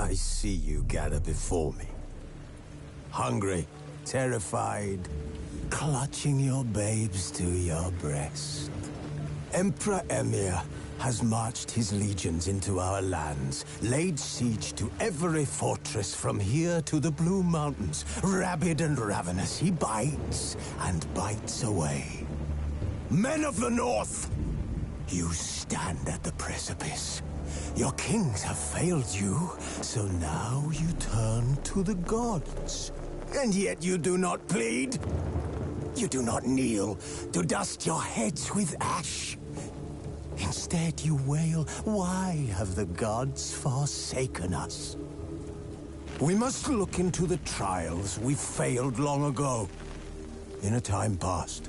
I see you gather before me. Hungry, terrified, clutching your babes to your breast. Emperor Emir has marched his legions into our lands, laid siege to every fortress from here to the Blue Mountains. Rabid and ravenous, he bites and bites away. Men of the North, you stand at the precipice. Your kings have failed you, so now you turn to the gods. And yet you do not plead. You do not kneel to dust your heads with ash. Instead you wail, why have the gods forsaken us? We must look into the trials we failed long ago. In a time past,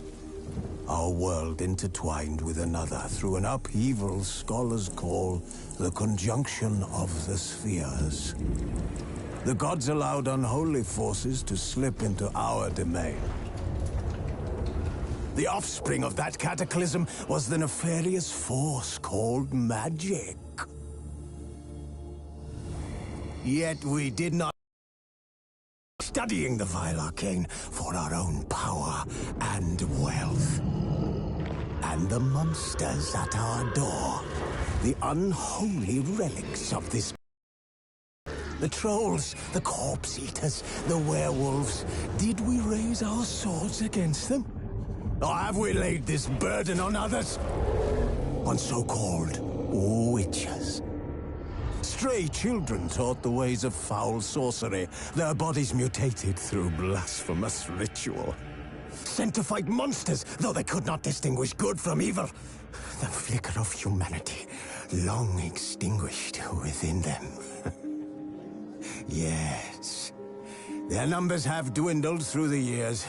our world intertwined with another through an upheaval scholars call the conjunction of the spheres. The gods allowed unholy forces to slip into our domain. The offspring of that cataclysm was the nefarious force called magic. Yet we did not studying the vile arcane for our own power and wealth. And the monsters at our door, the unholy relics of this. The trolls, the corpse eaters, the werewolves. Did we raise our swords against them? Or have we laid this burden on others? On so-called witches. Stray children taught the ways of foul sorcery, their bodies mutated through blasphemous ritual. Sent to fight monsters, though they could not distinguish good from evil. The flicker of humanity, long extinguished within them. Yes, their numbers have dwindled through the years.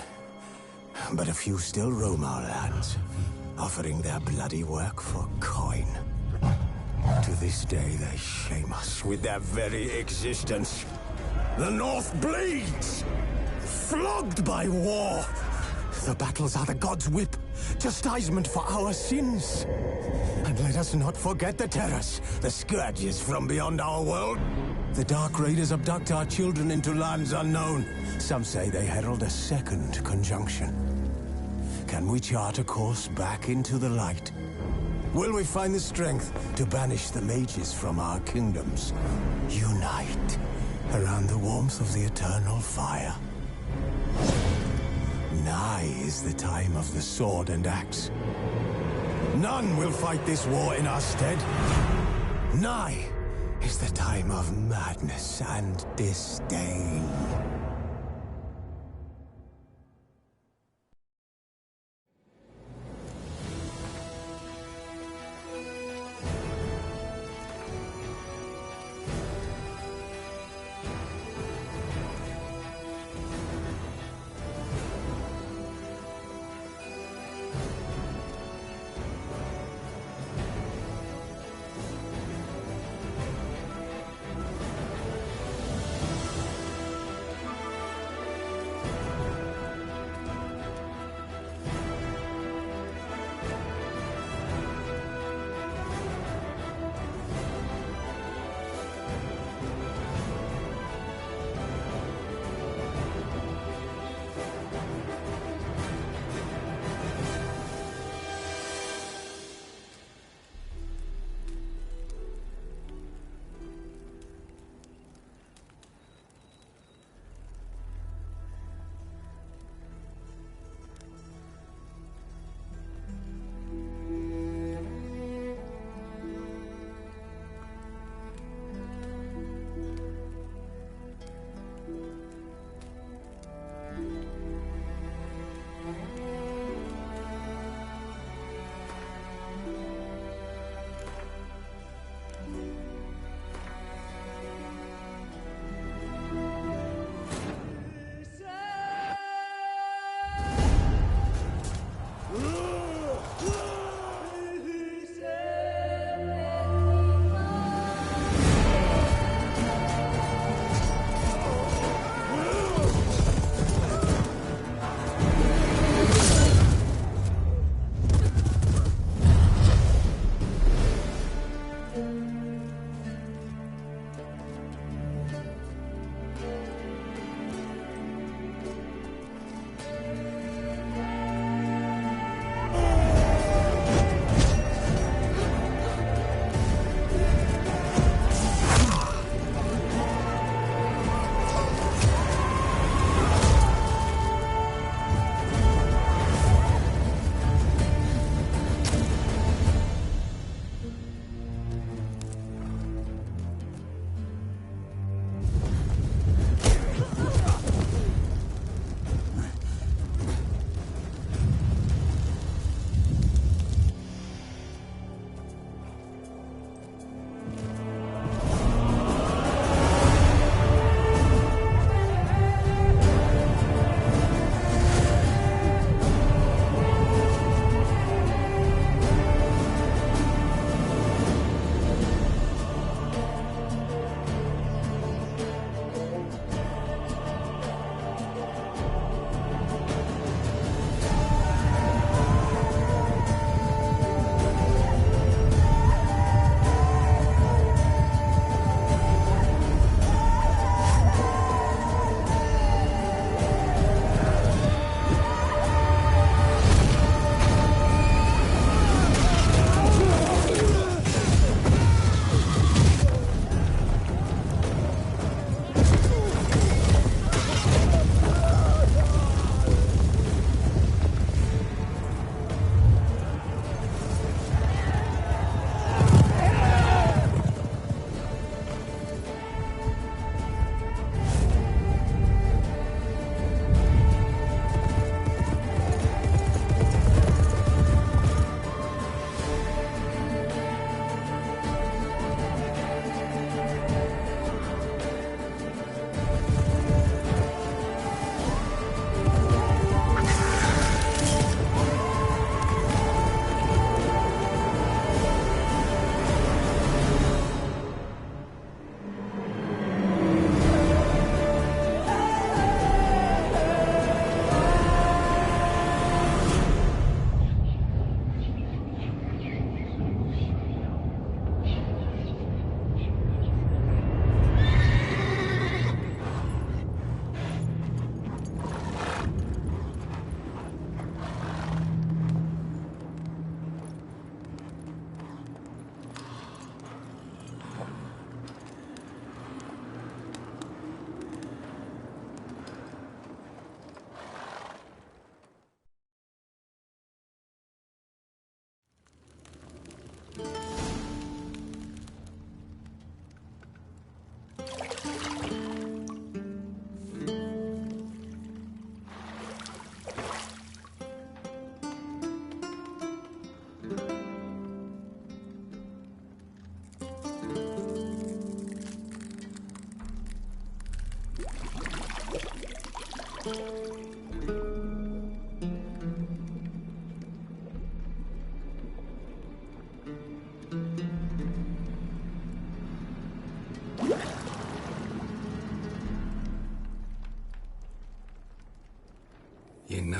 But a few still roam our lands, offering their bloody work for coin. To this day, they shame us with their very existence. The North bleeds, flogged by war. The battles are the gods' whip, chastisement for our sins. And let us not forget the terrors, the scourges from beyond our world. The Dark Raiders abduct our children into lands unknown. Some say they herald a second conjunction. Can we chart a course back into the light? Will we find the strength to banish the mages from our kingdoms? Unite around the warmth of the eternal fire. Nigh is the time of the sword and axe. None will fight this war in our stead. Nigh is the time of madness and disdain.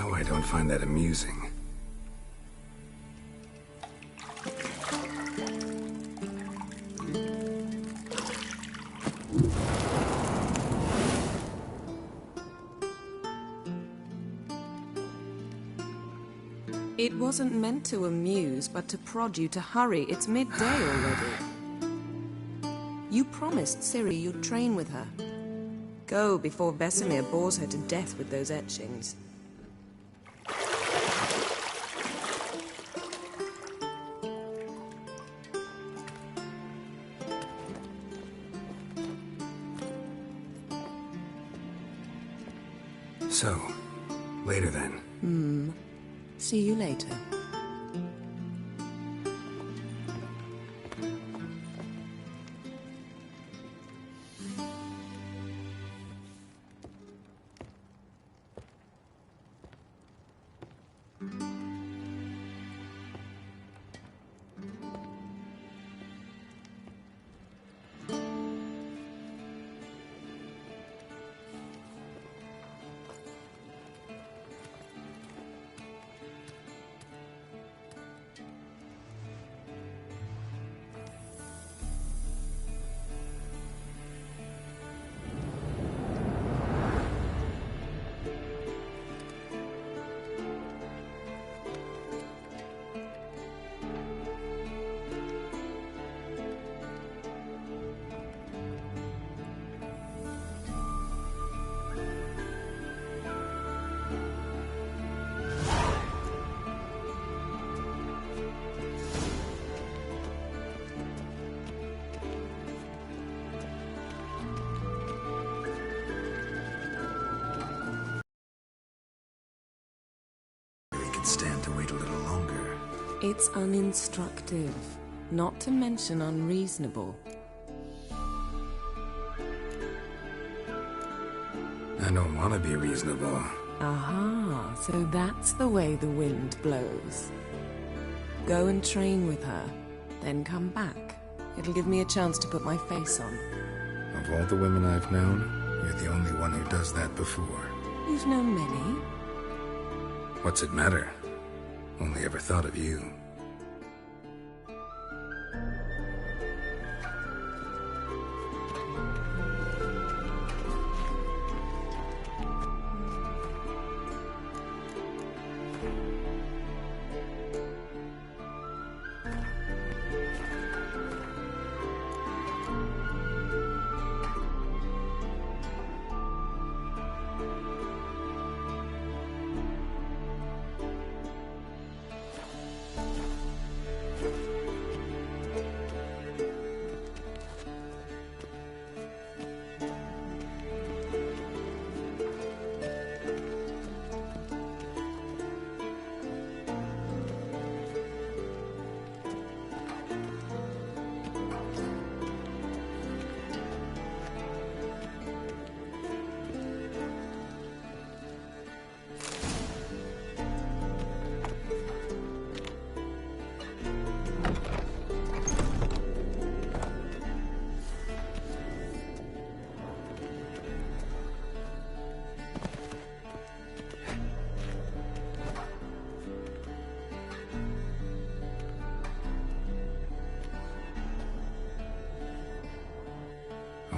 know I don't find that amusing. It wasn't meant to amuse, but to prod you to hurry. It's midday already. You promised Ciri you'd train with her. Go before Vesemir bores her to death with those etchings. So, later then. See you later. Stand to wait a little longer. It's uninstructive, not to mention unreasonable. I don't want to be reasonable. Aha, so that's the way the wind blows. Go and train with her, then come back. It'll give me a chance to put my face on. Of all the women I've known, you're the only one who does that before. You've known many. What's it matter? Only ever thought of you.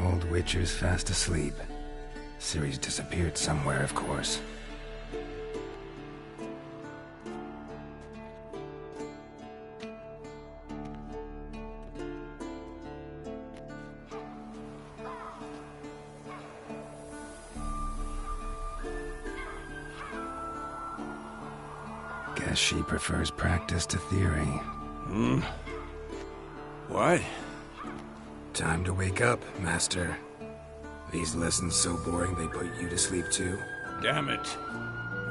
Old Witcher's fast asleep. Ciri's disappeared somewhere, of course. Guess she prefers practice to theory. What? Time to wake up, Master. These lessons so boring they put you to sleep too? Damn it.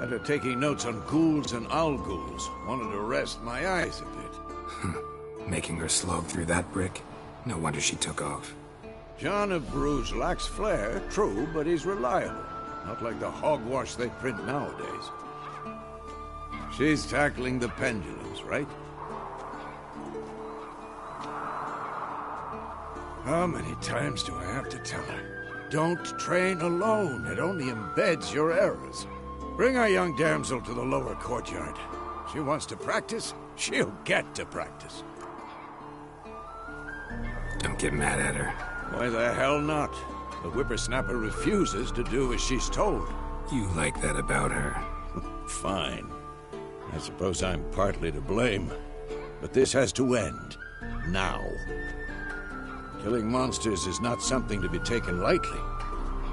After taking notes on ghouls and owl ghouls, wanted to rest my eyes a bit. Making her slog through that brick? No wonder she took off. John of Bruges lacks flair, true, but he's reliable. Not like the hogwash they print nowadays. She's tackling the pendulums, right? How many times do I have to tell her? Don't train alone. It only embeds your errors. Bring our young damsel to the lower courtyard. She wants to practice, she'll get to practice. Don't get mad at her. Why the hell not? The whippersnapper refuses to do as she's told. You like that about her. Fine. I suppose I'm partly to blame. But this has to end. Now. Killing monsters is not something to be taken lightly.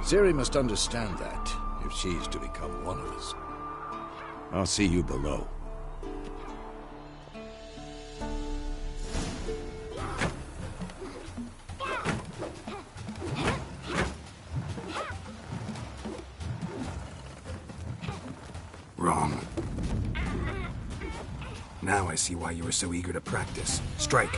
Ciri must understand that, if she's to become one of us. I'll see you below. Wrong. Now I see why you were so eager to practice. Strike.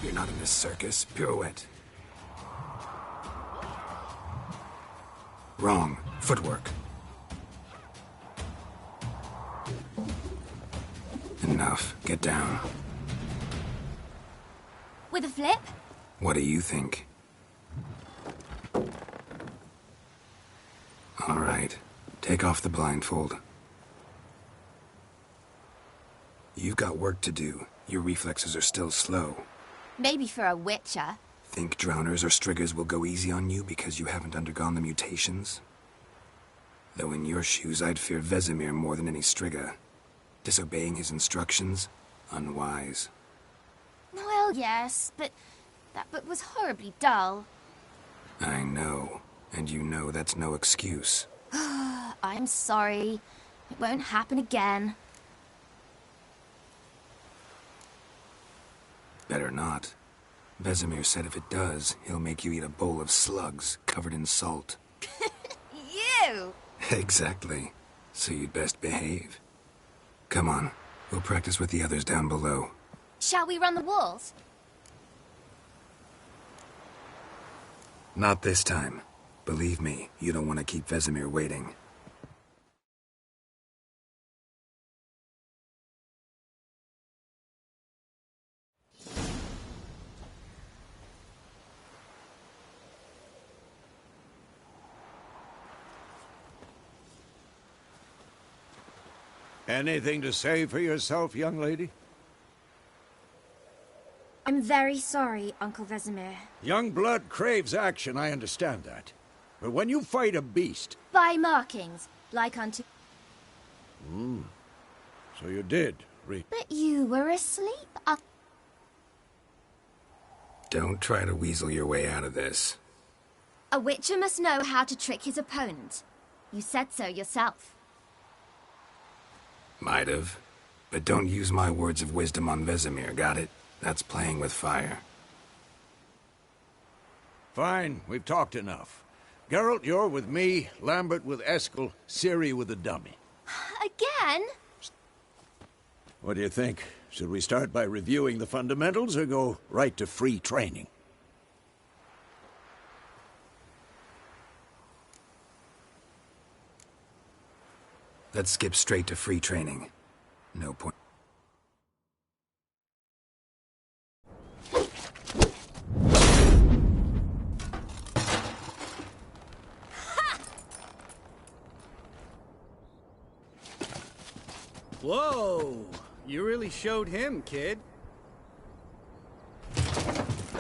You're not in this circus. Pirouette. Wrong. Footwork. Enough. Get down. With a flip? What do you think? All right. Take off the blindfold. You've got work to do. Your reflexes are still slow. Maybe for a witcher. Think drowners or striggers will go easy on you because you haven't undergone the mutations? Though in your shoes, I'd fear Vesemir more than any strigger. Disobeying his instructions? Unwise. Well, yes, but that book was horribly dull. I know. And you know that's no excuse. I'm sorry. It won't happen again. Better not. Vesemir said if it does, he'll make you eat a bowl of slugs covered in salt. You! Exactly. So you'd best behave. Come on. We'll practice with the others down below. Shall we run the walls? Not this time. Believe me, you don't want to keep Vesemir waiting. Anything to say for yourself, young lady? I'm very sorry, Uncle Vesemir. Young blood craves action, I understand that. But when you fight a beast... By markings, like unto... So you did, But you were asleep, Don't try to weasel your way out of this. A witcher must know how to trick his opponent. You said so yourself. Might have. But don't use my words of wisdom on Vesemir, got it? That's playing with fire. Fine, we've talked enough. Geralt, you're with me, Lambert with Eskel, Ciri with the dummy. Again? What do you think? Should we start by reviewing the fundamentals or go right to free training? Let's skip straight to free training. No point. Whoa! You really showed him, kid.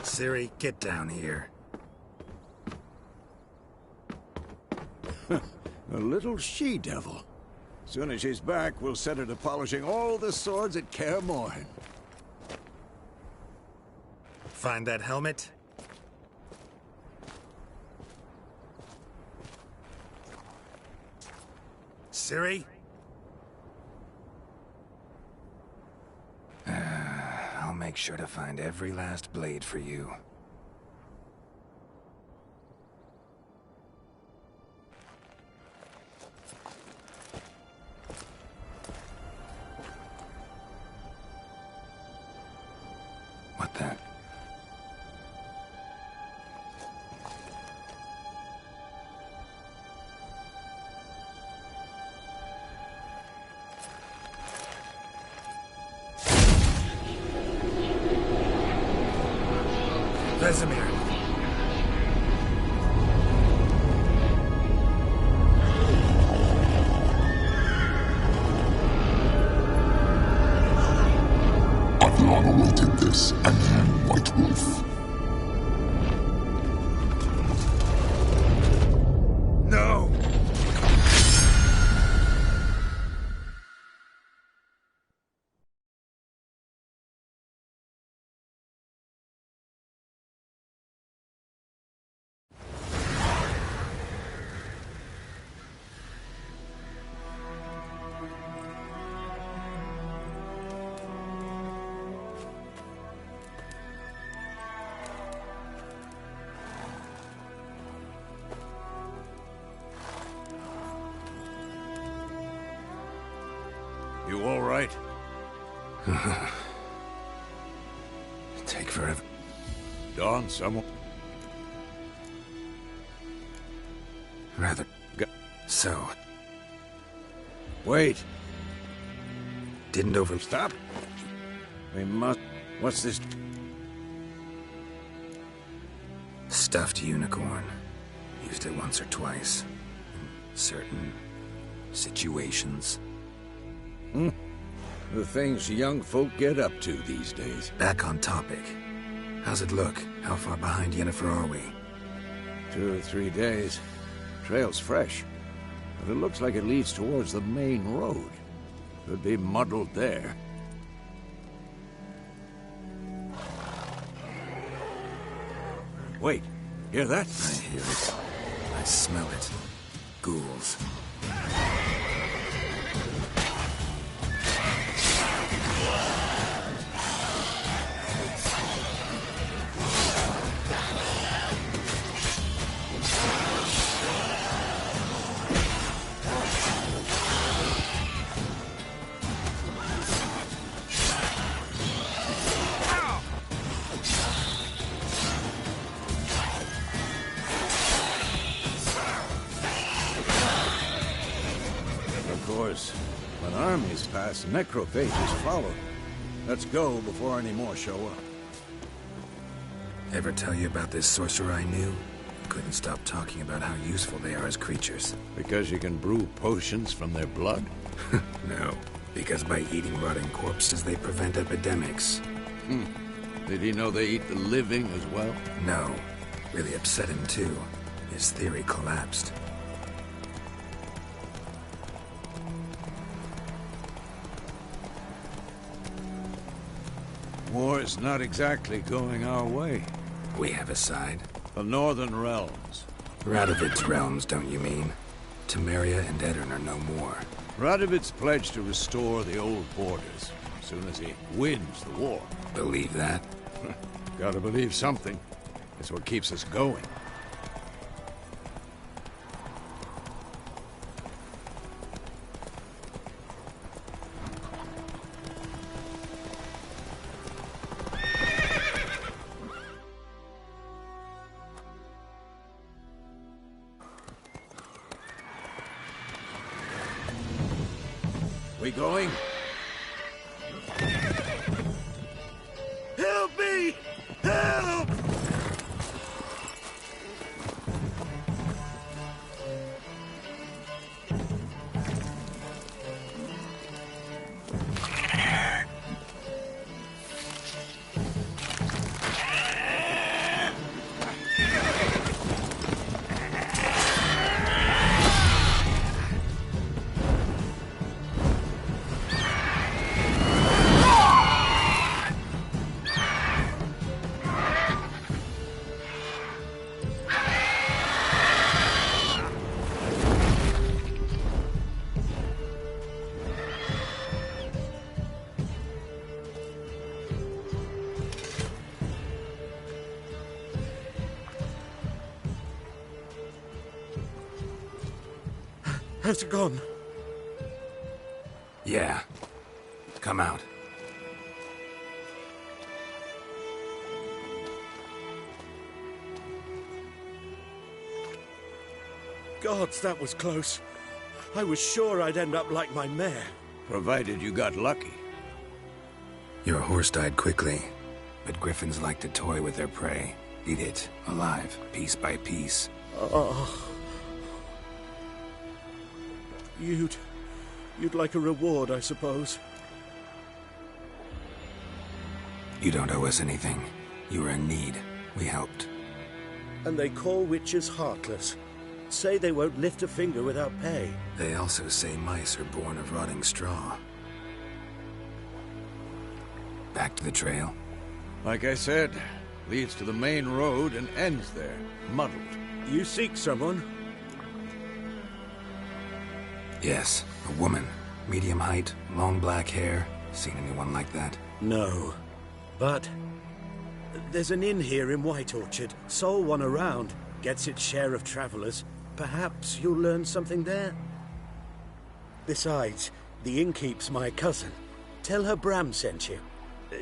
Ciri, get down here. A little she-devil. Soon as she's back, we'll set her to polishing all the swords at Kaer Morhen. Find that helmet? Ciri? I'll make sure to find every last blade for you. What the? Vesemir. I've long awaited this, and you, White Wolf. No! You all right? Take forever. Dawn, someone... Rather... So... Wait! Didn't over... Stop! We must... What's this? Stuffed unicorn. Used it once or twice. In certain... situations. The things young folk get up to these days. Back on topic. How's it look? How far behind Yennefer are we? 2 or 3 days. Trail's fresh. But it looks like it leads towards the main road. Could be muddled there. Wait, hear that? I hear it. I smell it. Ghouls. When armies pass, necrophages follow. Let's go before any more show up. Ever tell you about this sorcerer I knew? Couldn't stop talking about how useful they are as creatures. Because you can brew potions from their blood? No, because by eating rotting corpses they prevent epidemics. Did he know they eat the living as well? No. Really upset him too. His theory collapsed. War's not exactly going our way. We have a side. The Northern Realms. Radovid's realms, don't you mean? Temeria and Edirn are no more. Radovid's pledged to restore the old borders as soon as he wins the war. Believe that? Gotta believe something. It's what keeps us going. We going? Help me! Help! Has it gone? Yeah. Come out. Gods, that was close. I was sure I'd end up like my mare. Provided you got lucky. Your horse died quickly, but griffins like to toy with their prey. Eat it, alive, piece by piece. Oh. You'd like a reward, I suppose. You don't owe us anything. You were in need. We helped. And they call witches heartless. Say they won't lift a finger without pay. They also say mice are born of rotting straw. Back to the trail? Like I said, leads to the main road and ends there, muddled. You seek someone? Yes, a woman. Medium height, long black hair. Seen anyone like that? No. But there's an inn here in White Orchard. Sole one around. Gets its share of travelers. Perhaps you'll learn something there. Besides, the innkeep's my cousin. Tell her Bram sent you.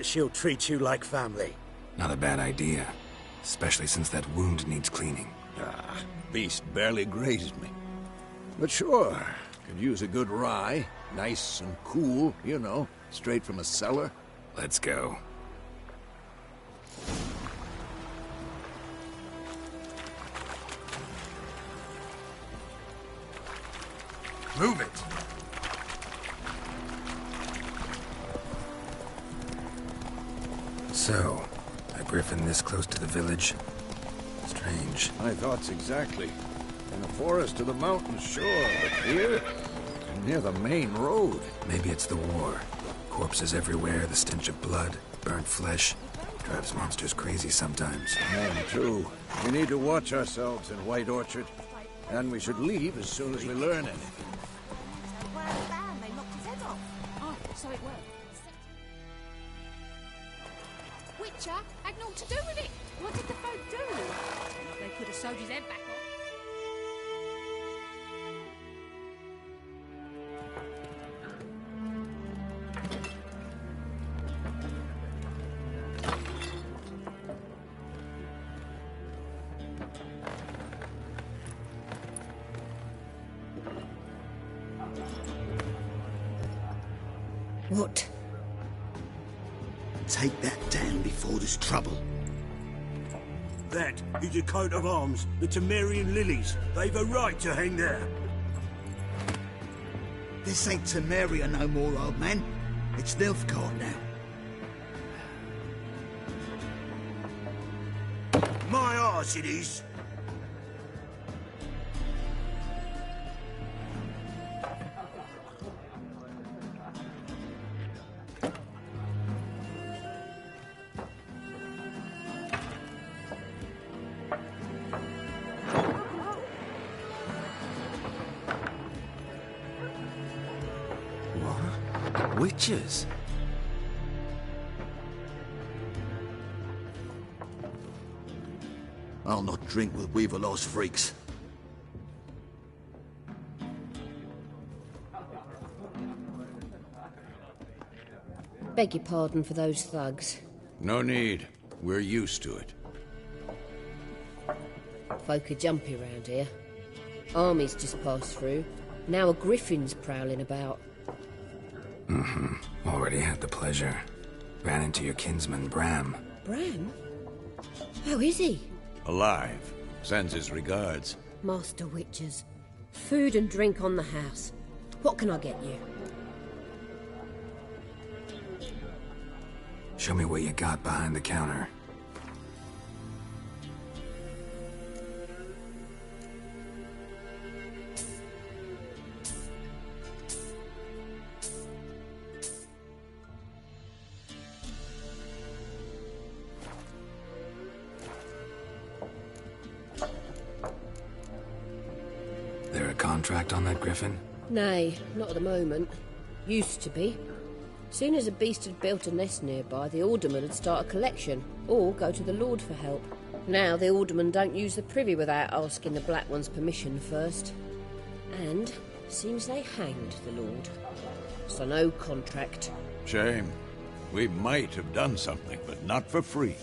She'll treat you like family. Not a bad idea. Especially since that wound needs cleaning. Beast barely grazed me. But sure, could use a good rye. Nice and cool, you know, straight from a cellar. Let's go. Move it! So, a griffin this close to the village? Strange. My thoughts exactly. In the forest to the mountains, sure, but here? Near the main road. Maybe it's the war. Corpses everywhere, the stench of blood, burnt flesh. Drives monsters crazy sometimes. Men, too. We need to watch ourselves in White Orchard. And we should leave as soon as we learn anything. They knocked his head off. Oh, so it worked. Witcher had naught to do with it. What did the folk do? They could have sewed his head back on. What? Take that down before there's trouble. That is a coat of arms, the Temerian lilies. They've a right to hang there. This ain't Temeria no more, old man. It's Nilfgaard now. My arse it is. Witches? I'll not drink with Weaverlaw's freaks. Beg your pardon for those thugs. No need. We're used to it. Folk are jumpy round here. Armies just passed through. Now a griffin's prowling about. Already had the pleasure. Ran into your kinsman, Bram. Bram? How is he? Alive. Sends his regards. Master Witchers. Food and drink on the house. What can I get you? Show me what you got behind the counter. There a contract on that griffin? Nay, not at the moment. Used to be. Soon as a beast had built a nest nearby, the alderman would start a collection, or go to the Lord for help. Now the alderman don't use the privy without asking the Black One's permission first. And seems they hanged the Lord. So no contract. Shame. We might have done something, but not for free.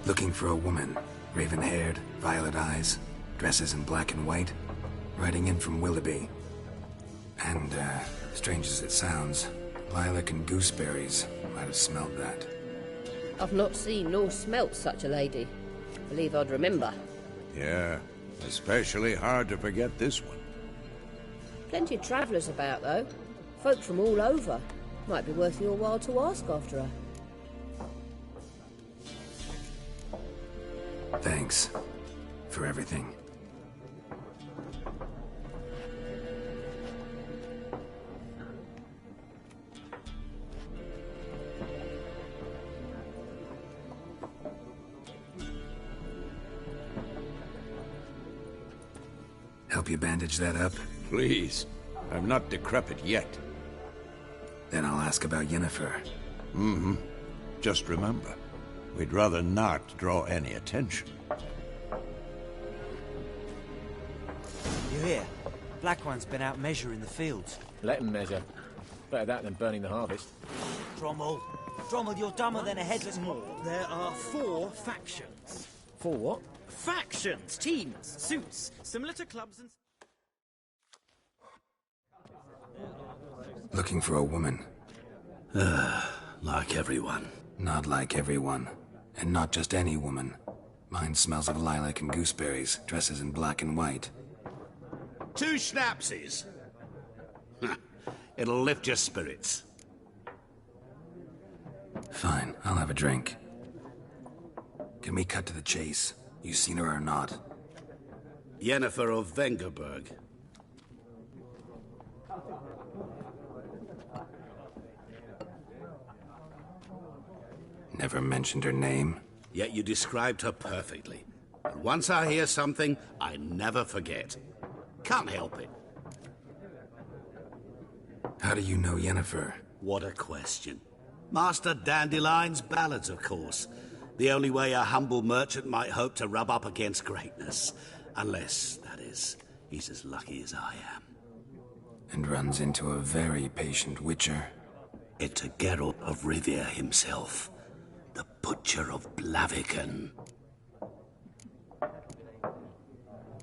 Looking for a woman. Raven-haired, violet eyes, dresses in black and white. Riding in from Willoughby. And, strange as it sounds, lilac and gooseberries might have smelled that. I've not seen nor smelt such a lady. Believe I'd remember. Yeah, especially hard to forget this one. Plenty of travellers about, though. Folk from all over. Might be worth your while to ask after her. Thanks for everything. Help you bandage that up? Please. I'm not decrepit yet. Then I'll ask about Yennefer. Mm-hmm. Just remember, we'd rather not draw any attention. You hear? Black One's been out measuring the fields. Let him measure. Better that than burning the harvest. Drommel. Drommel, you're dumber than a headless mole. There are 4 factions. 4 what? Factions, teams, suits, similar to clubs and... Looking for a woman. Like everyone. Not like everyone. And not just any woman. Mine smells of lilac and gooseberries, dresses in black and white. 2 schnapsies. It'll lift your spirits. Fine, I'll have a drink. Can we cut to the chase? You seen her or not? Yennefer of Vengerberg. Never mentioned her name. Yet you described her perfectly. And once I hear something, I never forget. Can't help it. How do you know Yennefer? What a question. Master Dandelion's ballads, of course. The only way a humble merchant might hope to rub up against greatness. Unless, that is, he's as lucky as I am. And runs into a very patient witcher. It's a Geralt of Rivia himself. The Butcher of Blaviken.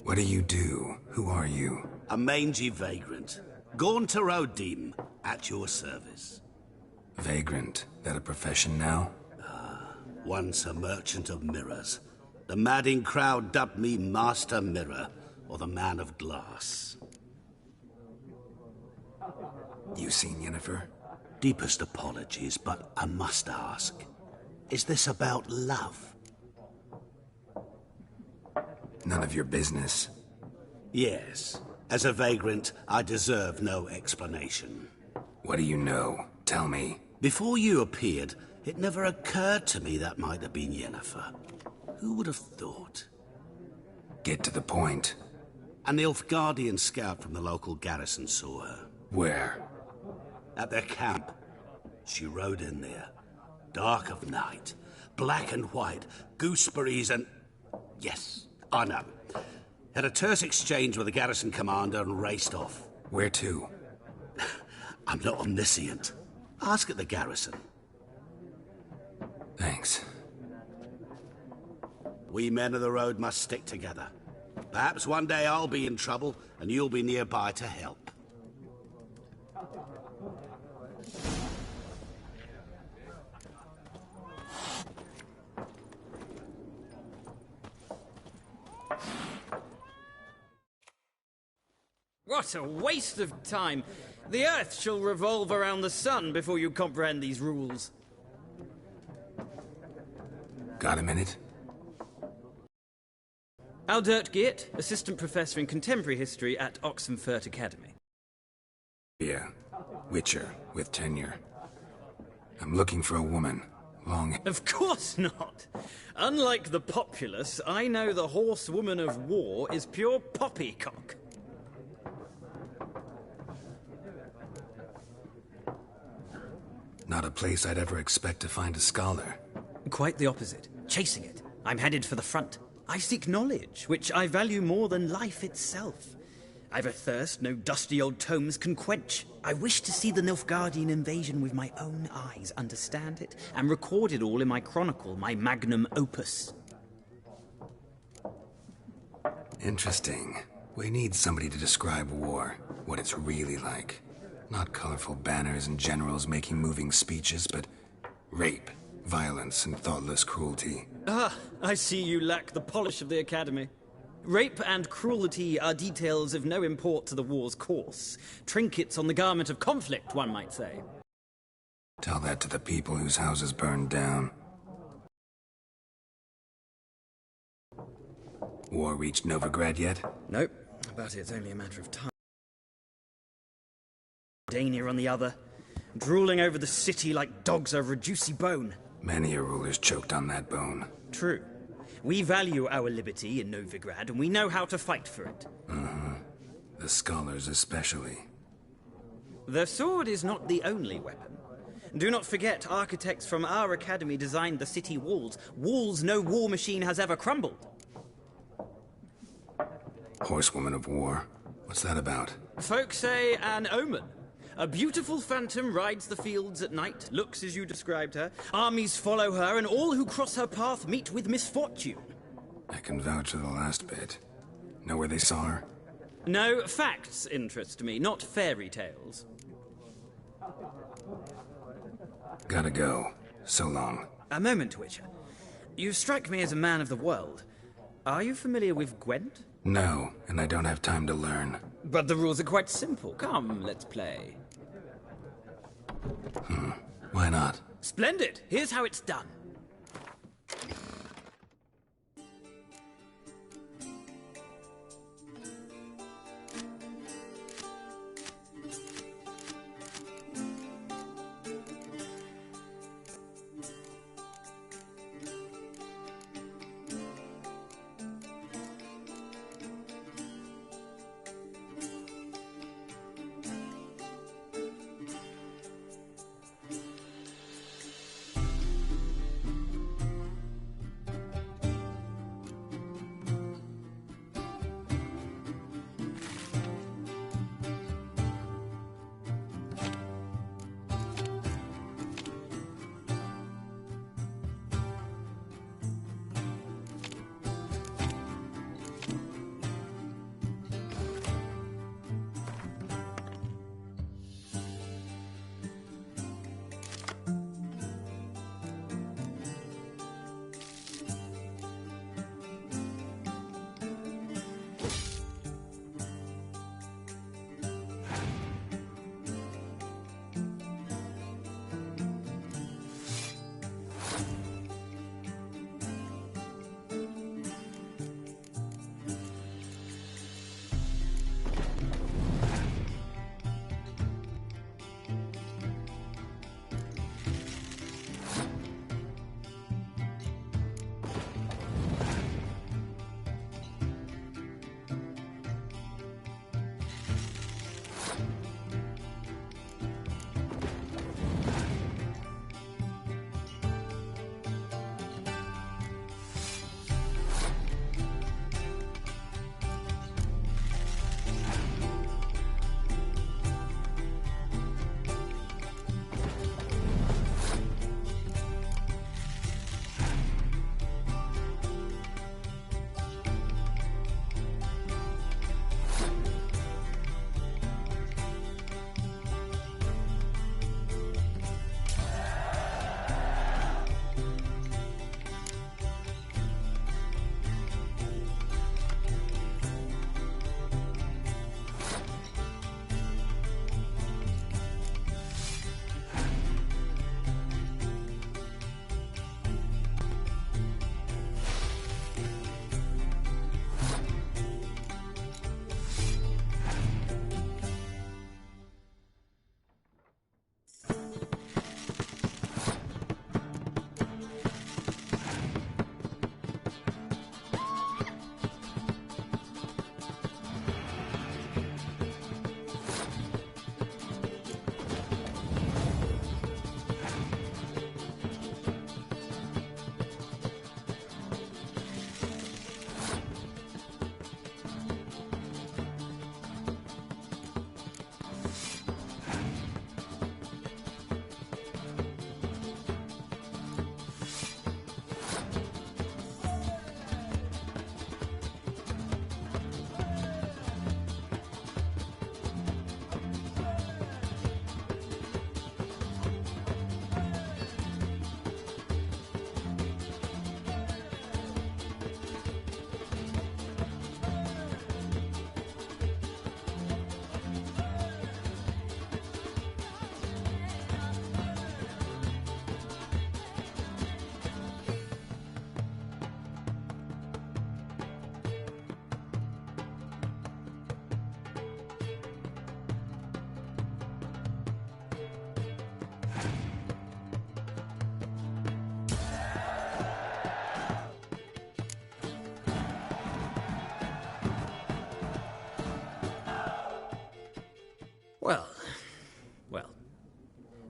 What do you do? Who are you? A mangy vagrant. Gaunter O'Dim, at your service. Vagrant? That a profession now? Once a merchant of mirrors. The madding crowd dubbed me Master Mirror, or the Man of Glass. You seen Yennefer? Deepest apologies, but I must ask. Is this about love? None of your business. Yes. As a vagrant, I deserve no explanation. What do you know? Tell me. Before you appeared, it never occurred to me that might have been Yennefer. Who would have thought? Get to the point. An Nilfgaardian scout from the local garrison saw her. Where? At their camp. She rode in there. Dark of night. Black and white. Gooseberries and... Yes, I know. Had a terse exchange with the garrison commander and raced off. Where to? I'm not omniscient. Ask at the garrison. Thanks. We men of the road must stick together. Perhaps one day I'll be in trouble and you'll be nearby to help. What a waste of time! The Earth shall revolve around the sun before you comprehend these rules. Got a minute? Aldert Geert, Assistant Professor in Contemporary History at Oxenfurt Academy. Yeah. Witcher, with tenure. I'm looking for a woman. Long... Of course not! Unlike the populace, I know the horsewoman of war is pure poppycock. Not a place I'd ever expect to find a scholar. Quite the opposite. Chasing it. I'm headed for the front. I seek knowledge, which I value more than life itself. I've a thirst no dusty old tomes can quench. I wish to see the Nilfgaardian invasion with my own eyes, understand it, and record it all in my chronicle, my magnum opus. Interesting. We need somebody to describe war, what it's really like. Not colorful banners and generals making moving speeches, but rape, Violence and thoughtless cruelty. Ah, I see you lack the polish of the Academy. Rape and cruelty are details of no import to the war's course. Trinkets on the garment of conflict, one might say. Tell that to the people whose houses burned down. War reached Novigrad yet? Nope, but it's only a matter of time. Dania on the other, drooling over the city like dogs over a juicy bone. Many a ruler's choked on that bone. True. We value our liberty in Novigrad, and we know how to fight for it. The scholars especially. The sword is not the only weapon. Do not forget, architects from our academy designed the city walls. Walls no war machine has ever crumbled. Horsewoman of War. What's that about? Folk say an omen. A beautiful phantom rides the fields at night, looks as you described her. Armies follow her, and all who cross her path meet with misfortune. I can vouch for the last bit. Know where they saw her? No, facts interest me, not fairy tales. Gotta go. So long. A moment, Witcher. You strike me as a man of the world. Are you familiar with Gwent? No, and I don't have time to learn. But the rules are quite simple. Come, let's play. Why not? Splendid! Here's how it's done.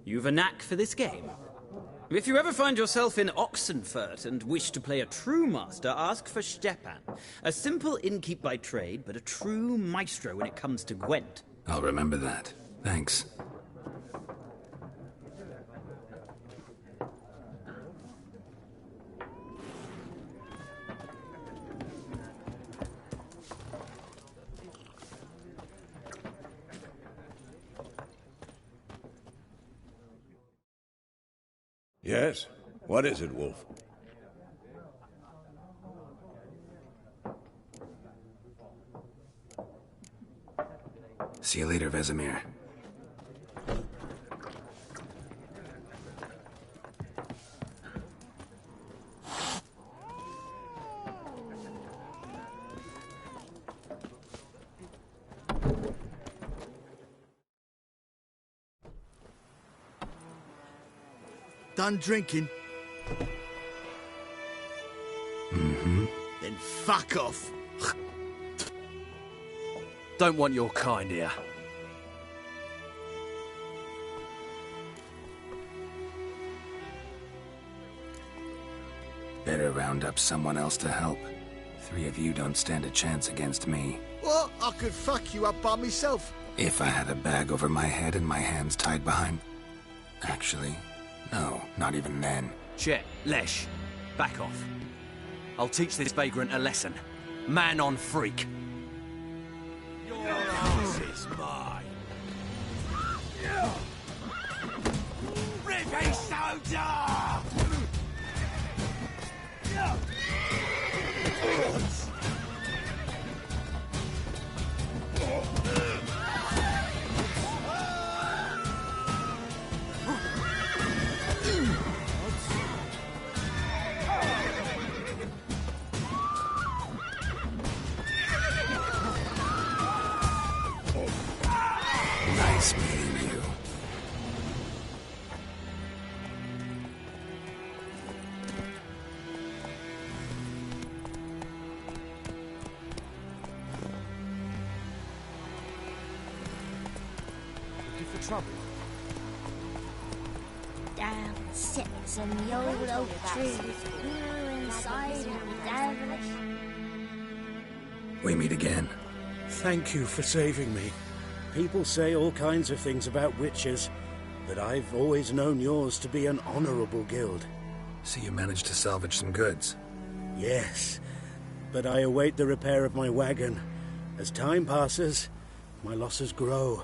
You've a knack for this game. If you ever find yourself in Oxenfurt and wish to play a true master, ask for Stepan. A simple innkeep by trade, but a true maestro when it comes to Gwent. I'll remember that. Thanks. Yes? What is it, Wolf? See you later, Vesemir. Done drinking? Mm-hmm. Then fuck off. Don't want your kind here. Better round up someone else to help. 3 of you don't stand a chance against me. What? I could fuck you up by myself. If I had a bag over my head and my hands tied behind... Actually, no, not even then. Chet, Lesh, back off. I'll teach this vagrant a lesson. Man on freak. Your ass is mine. Rippy soda! Nice meeting you. Looking for trouble? Down sits in the old oak tree. We're inside and devilish. We meet again. Thank you for saving me. People say all kinds of things about witches, but I've always known yours to be an honorable guild. So you managed to salvage some goods? Yes, but I await the repair of my wagon. As time passes, my losses grow.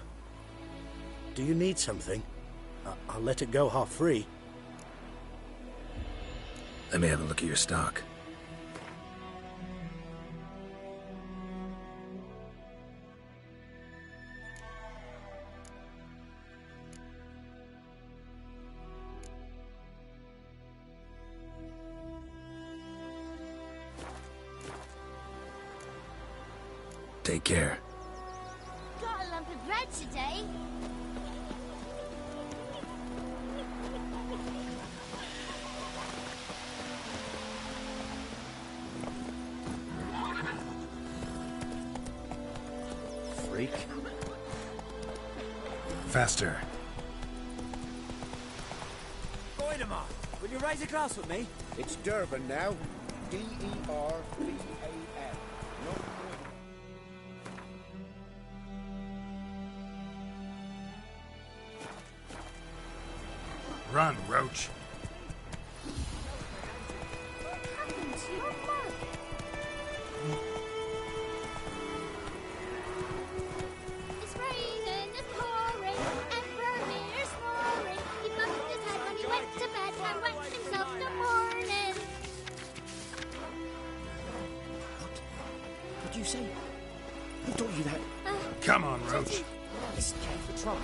Do you need something? I'll let it go half-free. Let me have a look at your stock. Take care. Got a lump of bread today. Freak. Faster. Goidemar, will you raise a glass with me? It's Durban now. D-E-R-B-A-N. Run, Roach. What happened to your mug? It's raining, it's pouring, and Vermeer's snoring. He bumped his head when he went to bed and wet himself in the morning. What do you say? Who taught you that? Come on, Roach. Listen, care for trouble.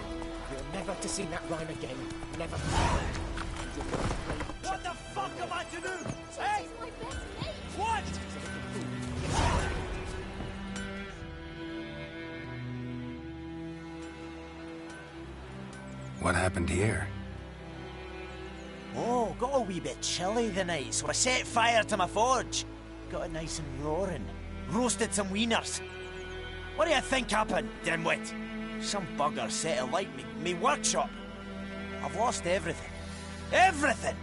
You're never to sing that rhyme again. Never. What the fuck am I to do? Hey! He's my best mate. What? What happened here? Oh, got a wee bit chilly the night, so I set fire to my forge. Got it nice and roaring. Roasted some wieners. What do you think happened, dimwit? Some bugger set alight me workshop. I've lost everything. Everything!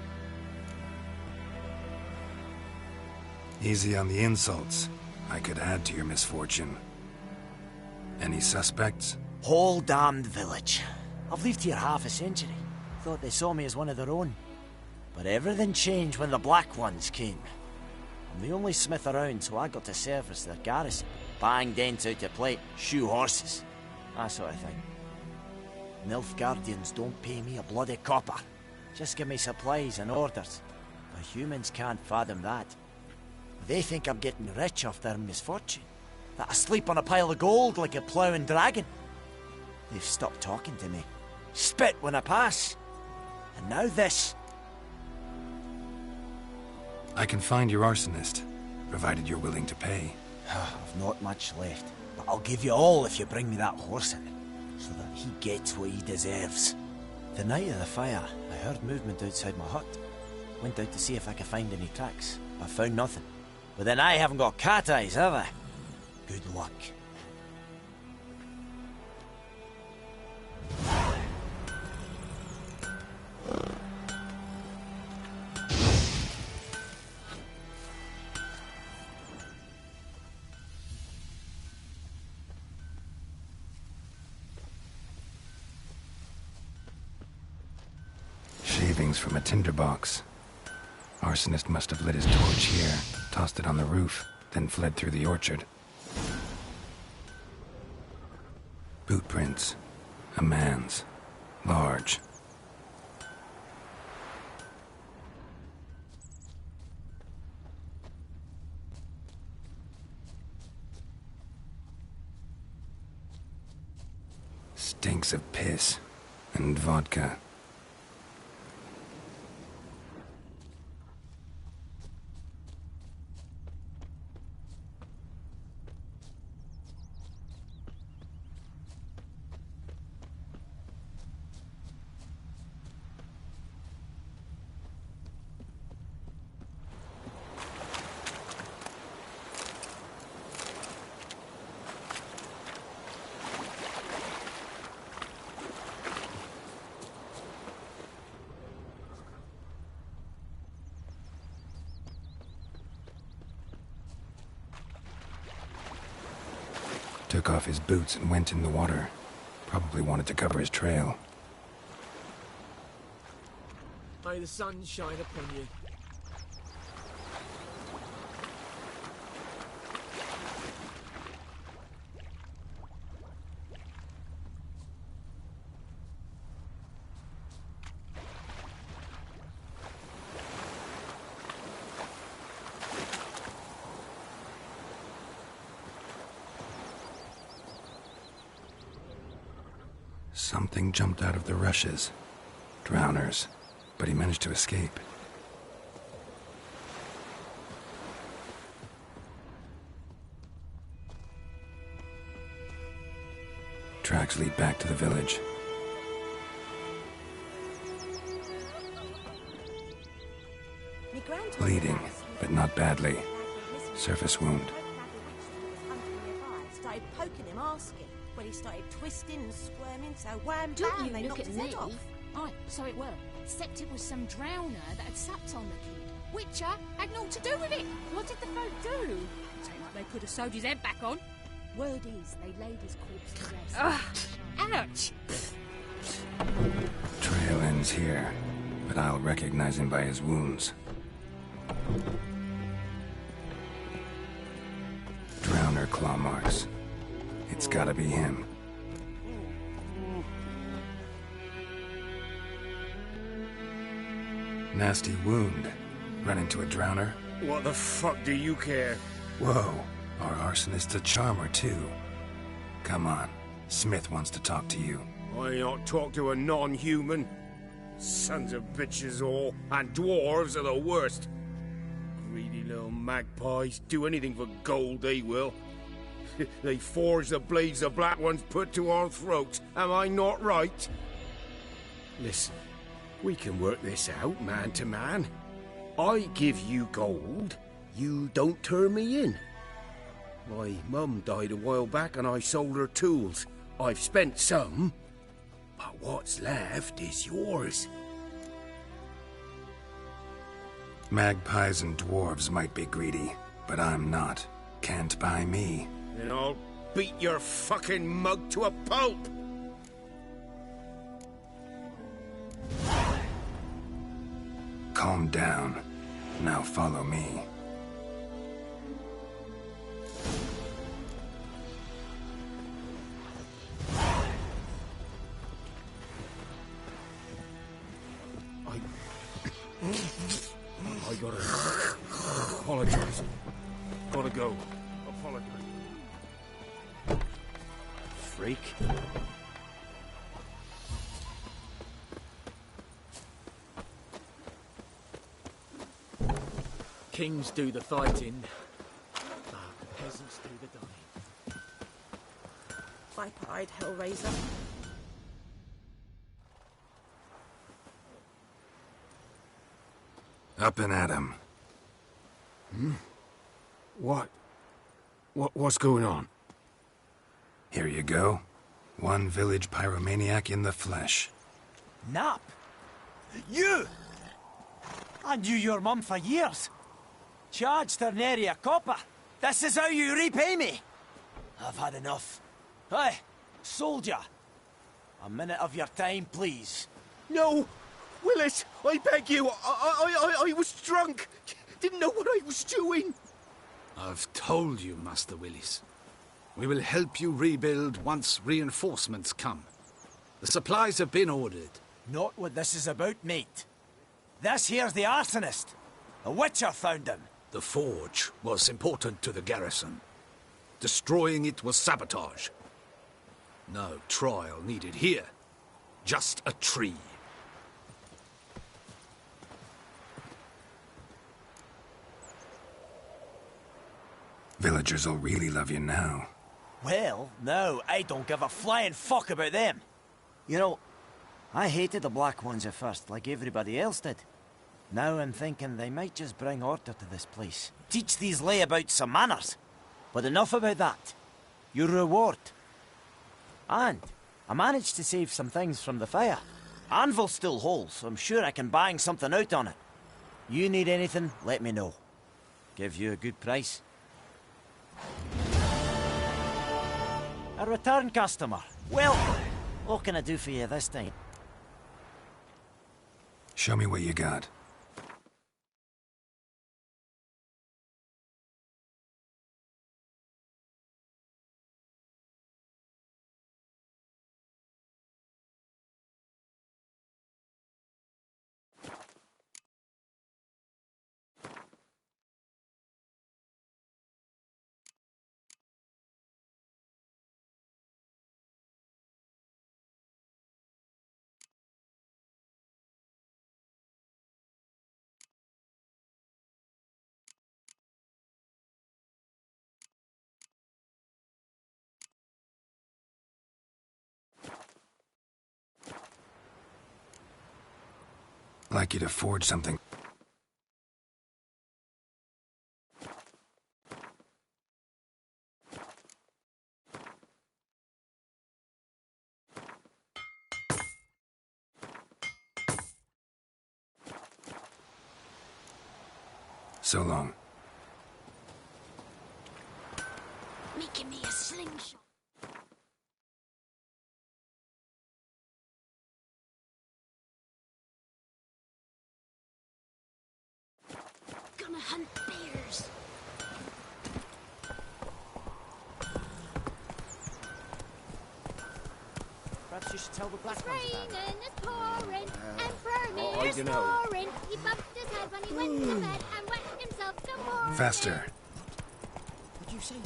Easy on the insults. I could add to your misfortune. Any suspects? Whole damned village. I've lived here half a century. Thought they saw me as one of their own. But everything changed when the Black Ones came. I'm the only smith around, so I got to service their garrison. Bang dents out to plate, shoe horses. That sort of thing. Nilfgaardians don't pay me a bloody copper. Just give me supplies and orders. But humans can't fathom that. They think I'm getting rich off their misfortune. That I sleep on a pile of gold like a ploughing dragon. They've stopped talking to me. Spit when I pass. And now this. I can find your arsonist, provided you're willing to pay. I've not much left, but I'll give you all if you bring me that horse in, so that he gets what he deserves. The night of the fire, I heard movement outside my hut. Went out to see if I could find any tracks, but found nothing. But then I haven't got cat eyes, have I? Good luck. Shavings from a tinderbox. Arsonist must have lit his torch here, tossed it on the roof, then fled through the orchard. Boot prints. A man's. Large. Stinks of piss and vodka. Took off his boots and went in the water. Probably wanted to cover his trail. May the sun shine upon you. Something jumped out of the rushes. Drowners. But he managed to escape. Tracks lead back to the village. Bleeding, but not badly. Surface wound. Started poking him, asking. When he started twisting and squirming, so wham Don't bam, you they look knocked at his me. head off. Aye, so it were. Except it was some drowner that had supped on the kid. Witcher had naught to do with it. What did the folk do? Seemed like they put a soldier's head back on. Word is, they laid his corpse to rest. Ugh, ouch. Trail ends here, but I'll recognize him by his wounds. Drowner claw marks. It's gotta be him. Nasty wound. Run into a drowner? What the fuck do you care? Whoa, our arsonist's a charmer too. Come on, Smith wants to talk to you. I ain't not talk to a non-human. Sons of bitches all, and dwarves are the worst. Greedy little magpies, do anything for gold they will. They forge the blades the Black Ones put to our throats, am I not right? Listen, we can work this out man to man. I give you gold, you don't turn me in. My mum died a while back and I sold her tools. I've spent some, What's left is yours. Magpies and dwarves might be greedy, but I'm not. Can't buy me. Then I'll beat your fucking mug to a pulp! Calm down. Now follow me. I gotta apologize. Gotta go. Apologize. Freak. Kings do the fighting, peasants do the dying. Pipe-eyed Hellraiser. Up and at 'em. What's going on? Here you go. One village pyromaniac in the flesh. Nap? You! I knew your mum for years. Charged her nary a copper. This is how you repay me. I've had enough. Hey, soldier. A minute of your time, please. No! Willis, I beg you. I was drunk. Didn't know what I was doing. I've told you, Master Willis. We will help you rebuild once reinforcements come. The supplies have been ordered. Not what this is about, mate. This here's the arsonist. A witcher found him. The forge was important to the garrison. Destroying it was sabotage. No trial needed here. Just a tree. Villagers will really love you now. Well, no, I don't give a flying fuck about them. You know, I hated the Black Ones at first, like everybody else did. Now I'm thinking they might just bring order to this place. Teach these layabouts some manners. But enough about that. Your reward. And I managed to save some things from the fire. Anvil's still whole, so I'm sure I can bang something out on it. You need anything, let me know. Give you a good price. A return customer. Well, what can I do for you this time? Show me what you got. Like you to forge something. So long. Making me a slingshot. Gonna hunt bears. Perhaps you should tell the Black It's Ones about it. raining, it's pouring, and I Vermeer's dunno. snoring. He bumped his head when he went to bed and wet himself the morning. Faster. What'd you say?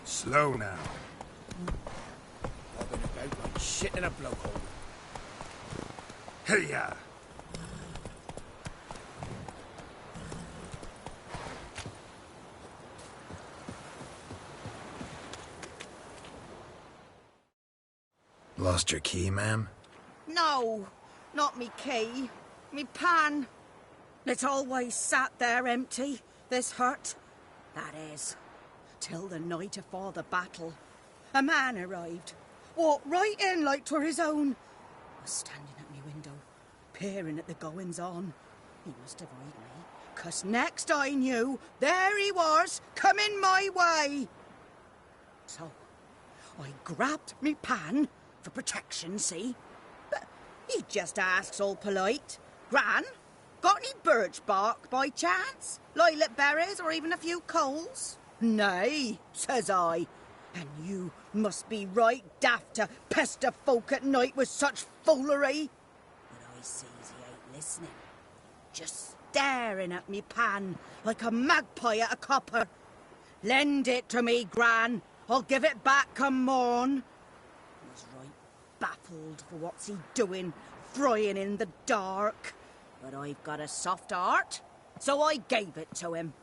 Slow now. I've been about like shit in a blowhole. Hey-ya! Lost your key, ma'am? No, not me key. Me pan. It's always sat there empty, this hut. That is, till the night afore the battle. A man arrived, walked right in like 'twere his own. Was standing at me window, peering at the goings-on. He must have eyed me, 'cause next I knew, there he was, coming my way. So, I grabbed me pan, for protection, see? But he just asks all polite, Gran, got any birch bark by chance? Lilac berries or even a few coals? Nay, says I. And you must be right daft to pester folk at night with such foolery. But I sees he ain't listening. Just staring at me pan like a magpie at a copper. Lend it to me, Gran. I'll give it back come morn. I was right baffled for what's he doing, frying in the dark. But I've got a soft heart, so I gave it to him.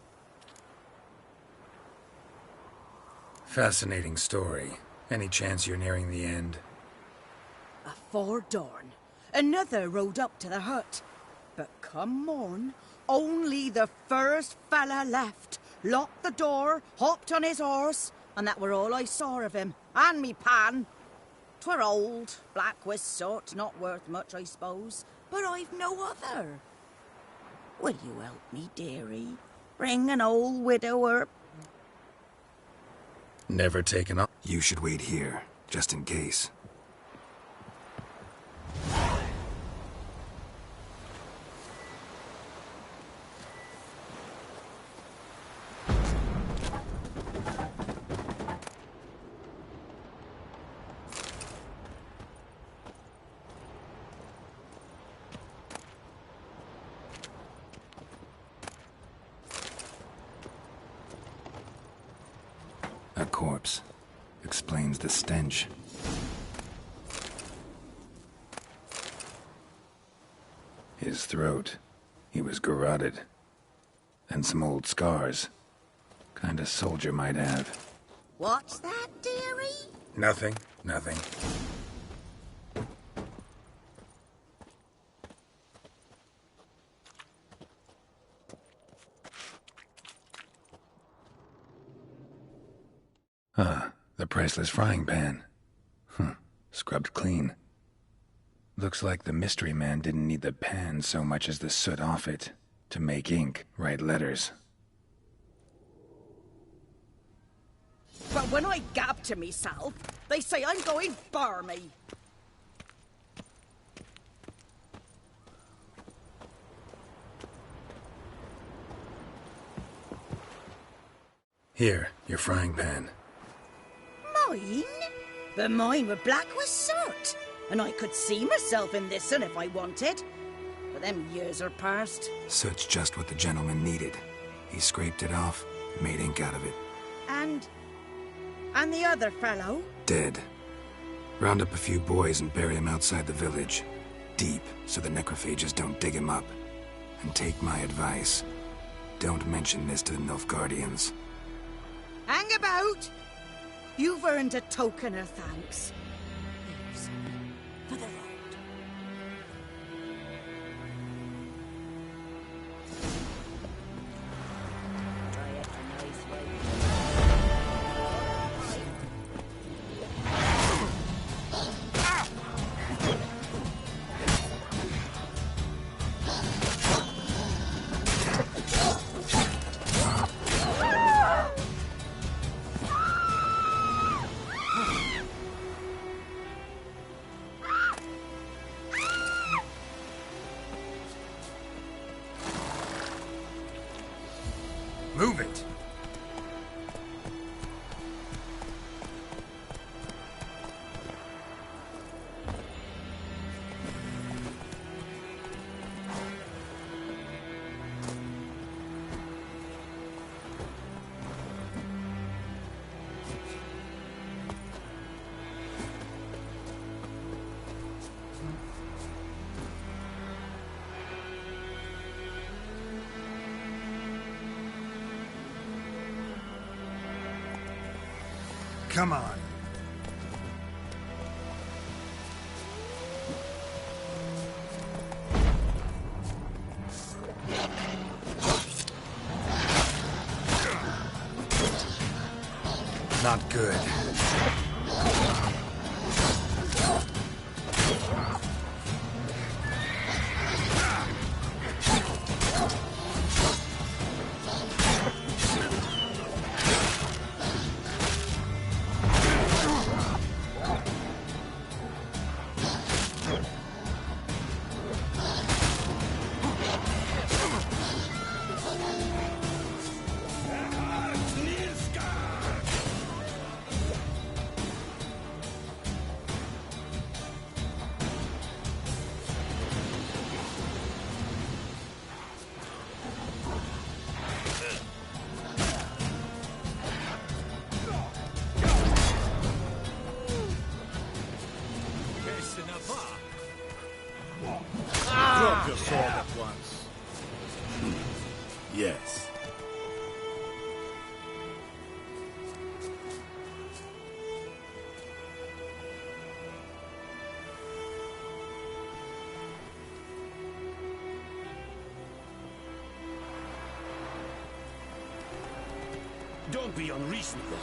Fascinating story. Any chance you're nearing the end? Afore dawn, another rode up to the hut. But come morn, only the first fella left, locked the door, hopped on his horse, and that were all I saw of him, and me pan. 'Twere old, black with soot, not worth much, I suppose, but I've no other. Will you help me, dearie? Bring an old widower. Never taken up. You should wait here, just in case. A corpse. Explains the stench. His throat. He was garroted. And some old scars. Kind of soldier might have. What's that, dearie? Nothing. Nothing. The priceless frying pan. Scrubbed clean. Looks like the mystery man didn't need the pan so much as the soot off it to make ink, write letters. But when I gab to myself, they say I'm going barmy. Here, your frying pan. Mine? But mine were black with soot, and I could see myself in this one if I wanted. But them years are past. Soot's just what the gentleman needed. He scraped it off, made ink out of it. And the other fellow? Dead. Round up a few boys and bury him outside the village. Deep, so the necrophages don't dig him up. And take my advice. Don't mention this to the Nilfgaardians. Hang about! You've earned a token of thanks. Here's for the road. Try it a nice way. Move it! Come on. Not good. Drop your sword at once. Yes. Don't be unreasonable.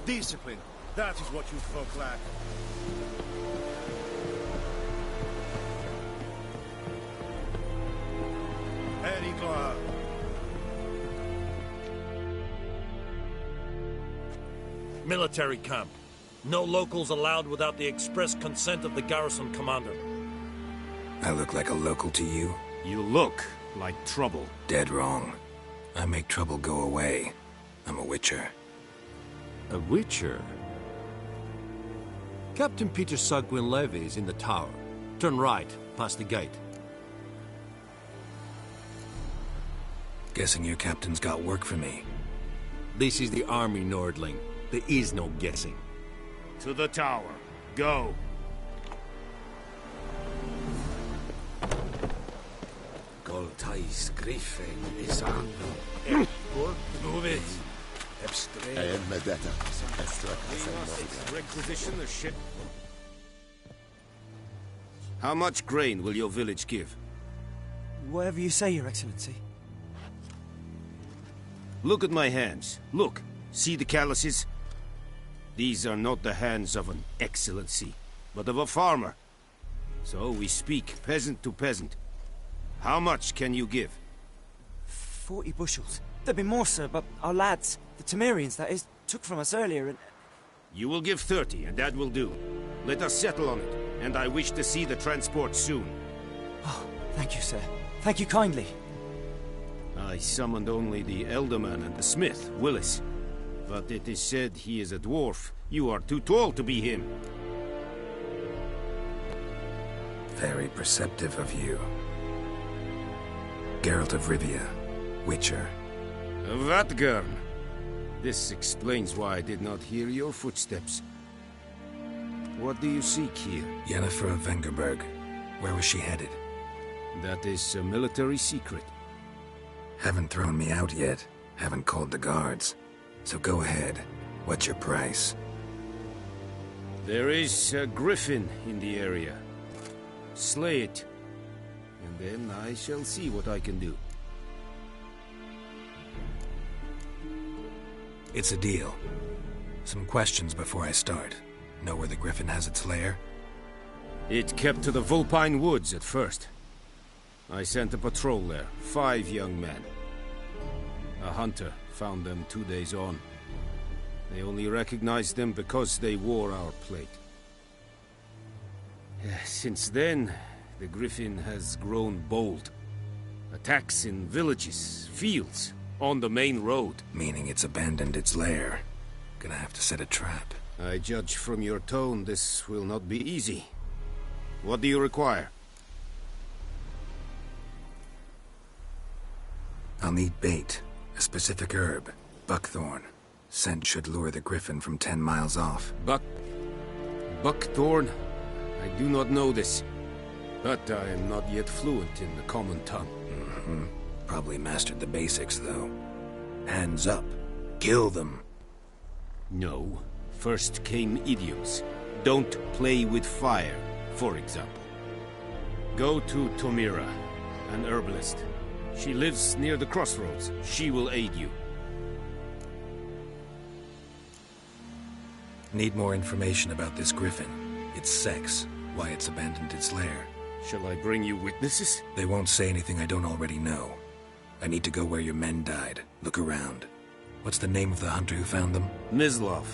Discipline. That is what you folk lack. Eddie Clark. Military camp. No locals allowed without the express consent of the garrison commander. I look like a local to you? You look like trouble. Dead wrong. I make trouble go away. I'm a witcher. A witcher? Captain Peter Sagwin Levy is in the tower. Turn right, past the gate. Guessing your captain's got work for me. This is the army, Nordling. There is no guessing. To the tower. Go. Goltais Griffin is on. Move it. Requisition the ship. How much grain will your village give? Whatever you say, Your Excellency. Look at my hands. Look. See the calluses? These are not the hands of an excellency, but of a farmer. So we speak peasant to peasant. How much can you give? 40 bushels. There'd be more, sir, but our lads, the Temerians, that is, took from us earlier and... You will give 30, and that will do. Let us settle on it, and I wish to see the transport soon. Oh, thank you, sir. Thank you kindly. I summoned only the Elderman and the smith, Willis. But it is said he is a dwarf. You are too tall to be him. Very perceptive of you. Geralt of Rivia, Witcher. Vatgern. This explains why I did not hear your footsteps. What do you seek here? Yennefer of Vengerberg. Where was she headed? That is a military secret. Haven't thrown me out yet. Haven't called the guards. So go ahead. What's your price? There is a griffin in the area. Slay it. And then I shall see what I can do. It's a deal. Some questions before I start. Know where the griffin has its lair? It kept to the Vulpine Woods at first. I sent a patrol there, 5 young men. A hunter found them 2 days on. They only recognized them because they wore our plate. Since then, the griffin has grown bold. Attacks in villages, fields, on the main road. Meaning it's abandoned its lair. Gonna have to set a trap. I judge from your tone this will not be easy. What do you require? I'll need bait. A specific herb. Buckthorn. Scent should lure the griffin from 10 miles off. Buckthorn? I do not know this. But I am not yet fluent in the common tongue. Probably mastered the basics, though. Hands up. Kill them. No. First came idioms. Don't play with fire, for example. Go to Tomira, an herbalist. She lives near the crossroads. She will aid you. Need more information about this griffin. Its sex, why it's abandoned its lair. Shall I bring you witnesses? They won't say anything I don't already know. I need to go where your men died. Look around. What's the name of the hunter who found them? Mislov.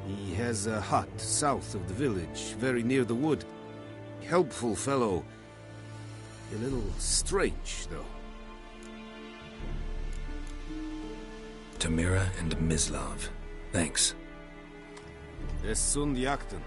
He has a hut south of the village, very near the wood. Helpful fellow. A little strange, though. Tamira and Mislov. Thanks. Es sunt jakten.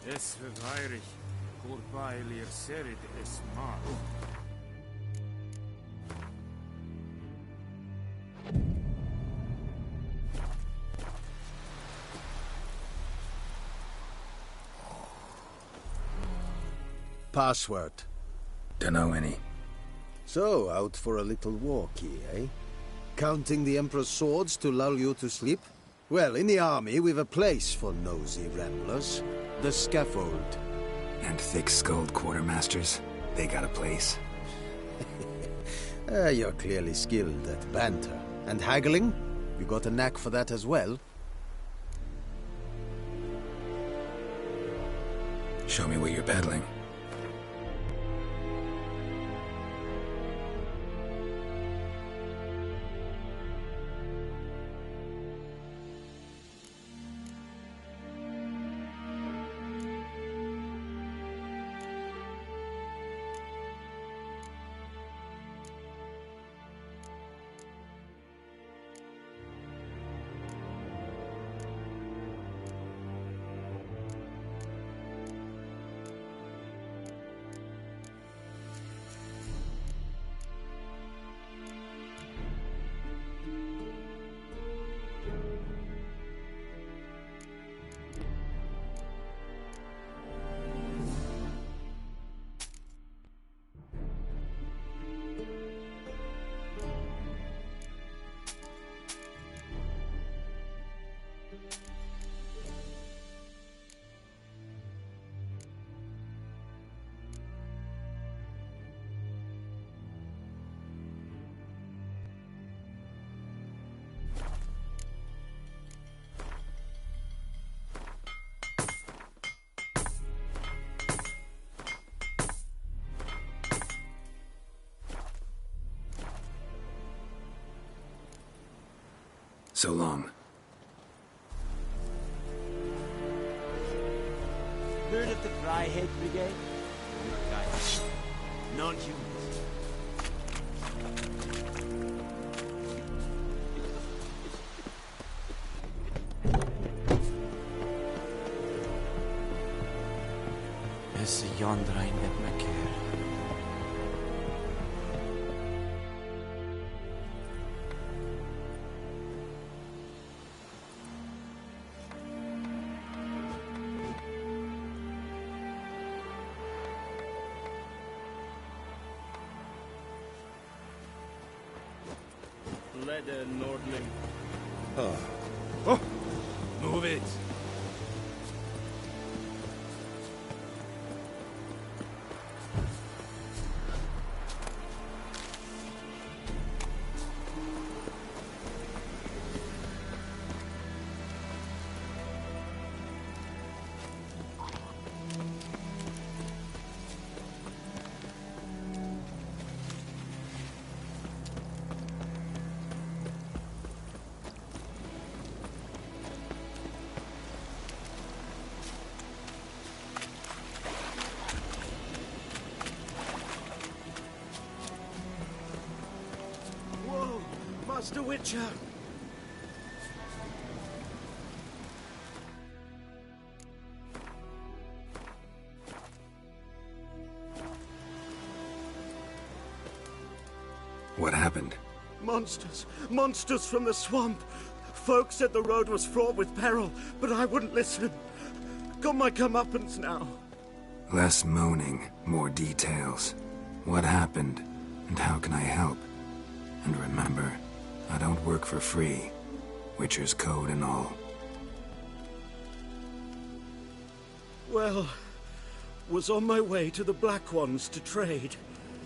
Es verweirig, Corpailir serid es mar. Password. Dunno any. So, out for a little walkie, eh? Counting the Emperor's swords to lull you to sleep? Well, in the army, we've a place for nosy ramblers. The scaffold. And thick-skulled quartermasters? They got a place? You're clearly skilled at banter. And haggling? You got a knack for that as well? Show me what you're peddling. So long. Heard of the Fryhead Brigade? Non-humans. It's yonder I met my care. Leather Nordling. Oh, move it. Master Witcher! What happened? Monsters! Monsters from the swamp! Folk said the road was fraught with peril, but I wouldn't listen. Got my comeuppance now. Less moaning, more details. What happened, and how can I help? And remember, I don't work for free. Witcher's code and all. Well, was on my way to the Black Ones to trade.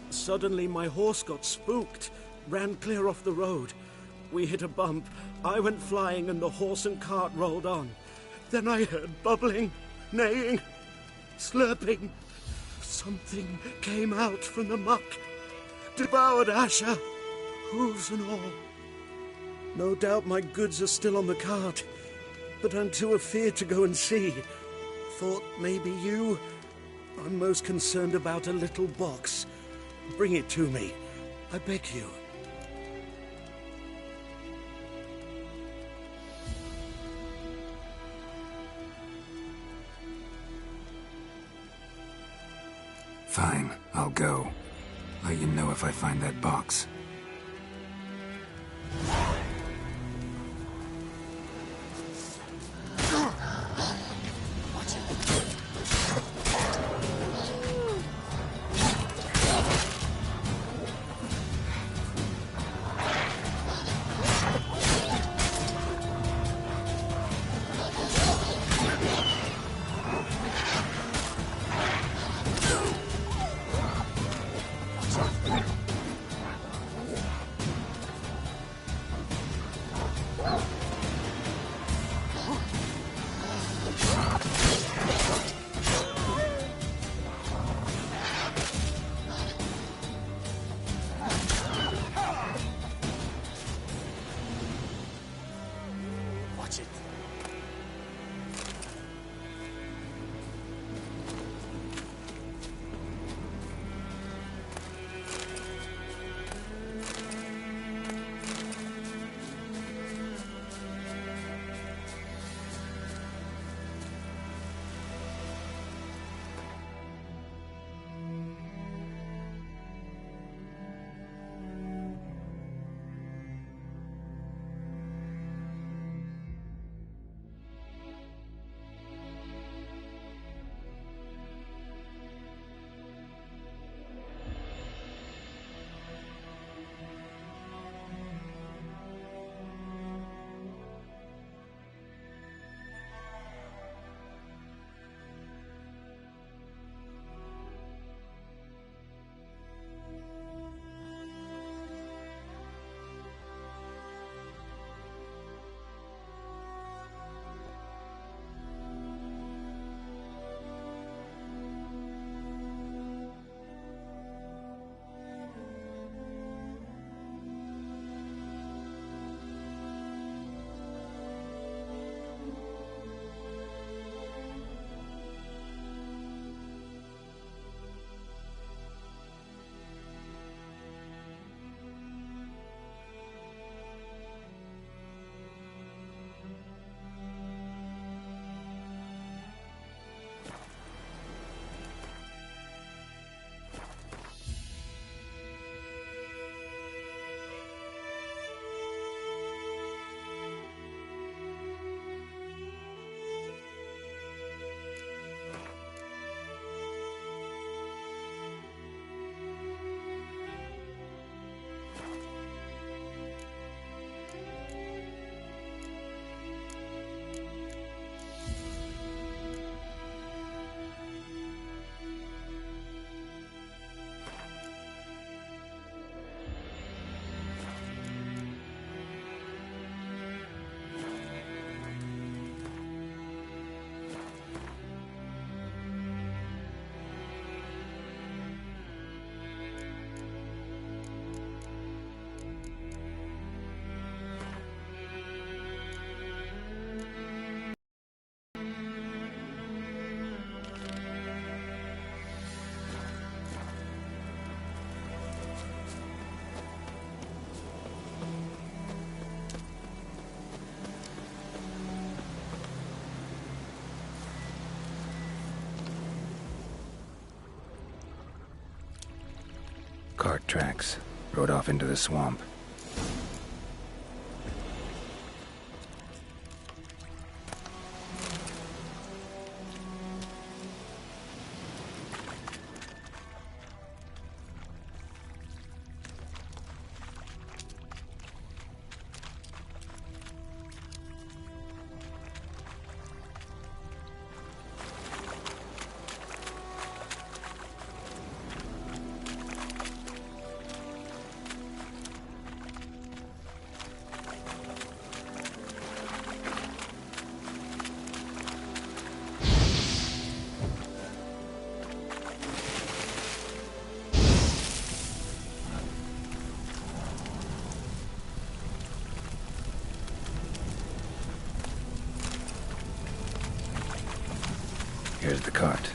Suddenly my horse got spooked, ran clear off the road. We hit a bump, I went flying and the horse and cart rolled on. Then I heard bubbling, neighing, slurping. Something came out from the muck, devoured Asher, hooves and all. No doubt my goods are still on the cart, but I'm too afeard to go and see. Thought maybe you... I'm most concerned about a little box. Bring it to me, I beg you. Fine, I'll go. Let you know if I find that box. Watch it. Cart tracks. Rode off into the swamp. Here's the cart.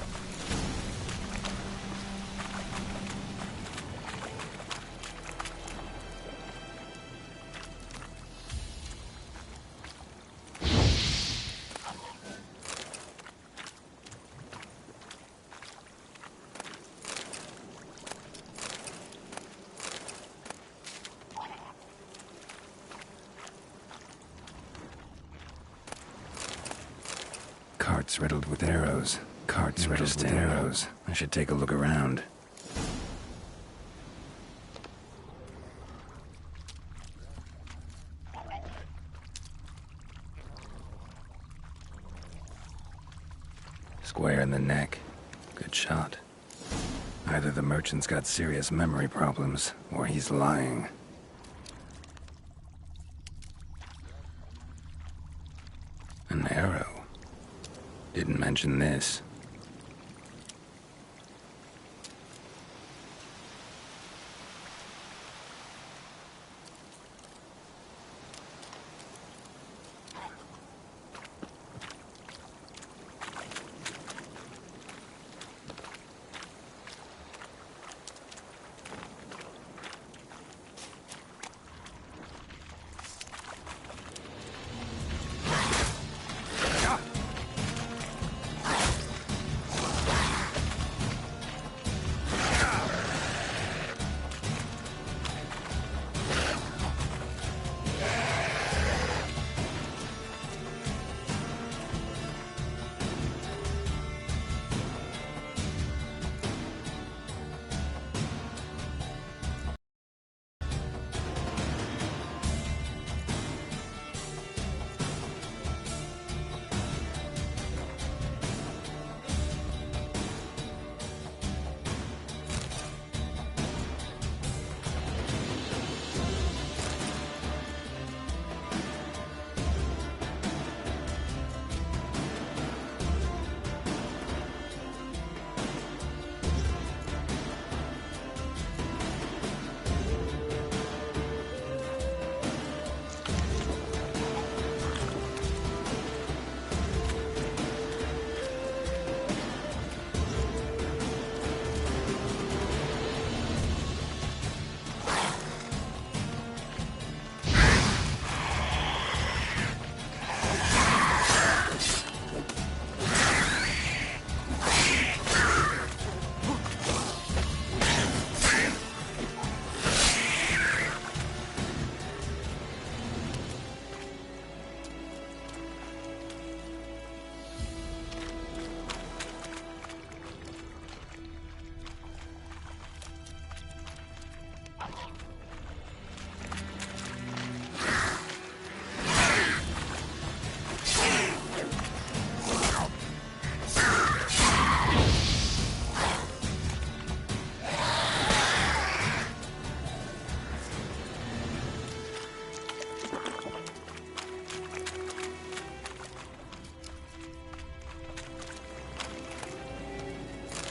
Carts riddled with arrows. Carts riddled with arrows. I should take a look around. Square in the neck. Good shot. Either the merchant's got serious memory problems, or he's lying. An arrow. Didn't mention this.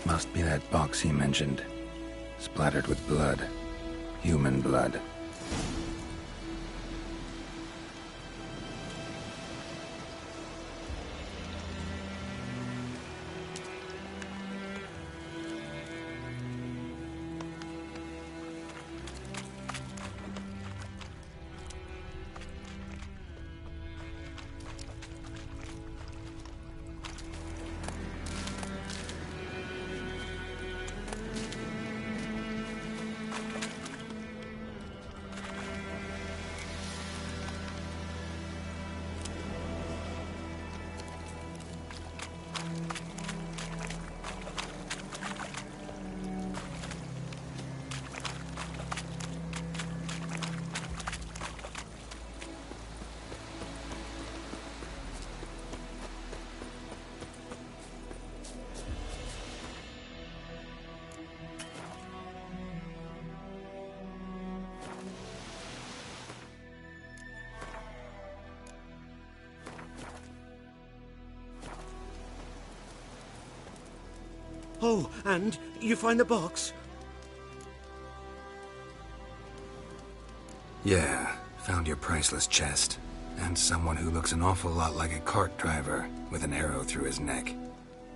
Must be that box he mentioned. Splattered with blood. Human blood. Oh, and you find the box? Yeah, found your priceless chest. And someone who looks an awful lot like a cart driver, with an arrow through his neck.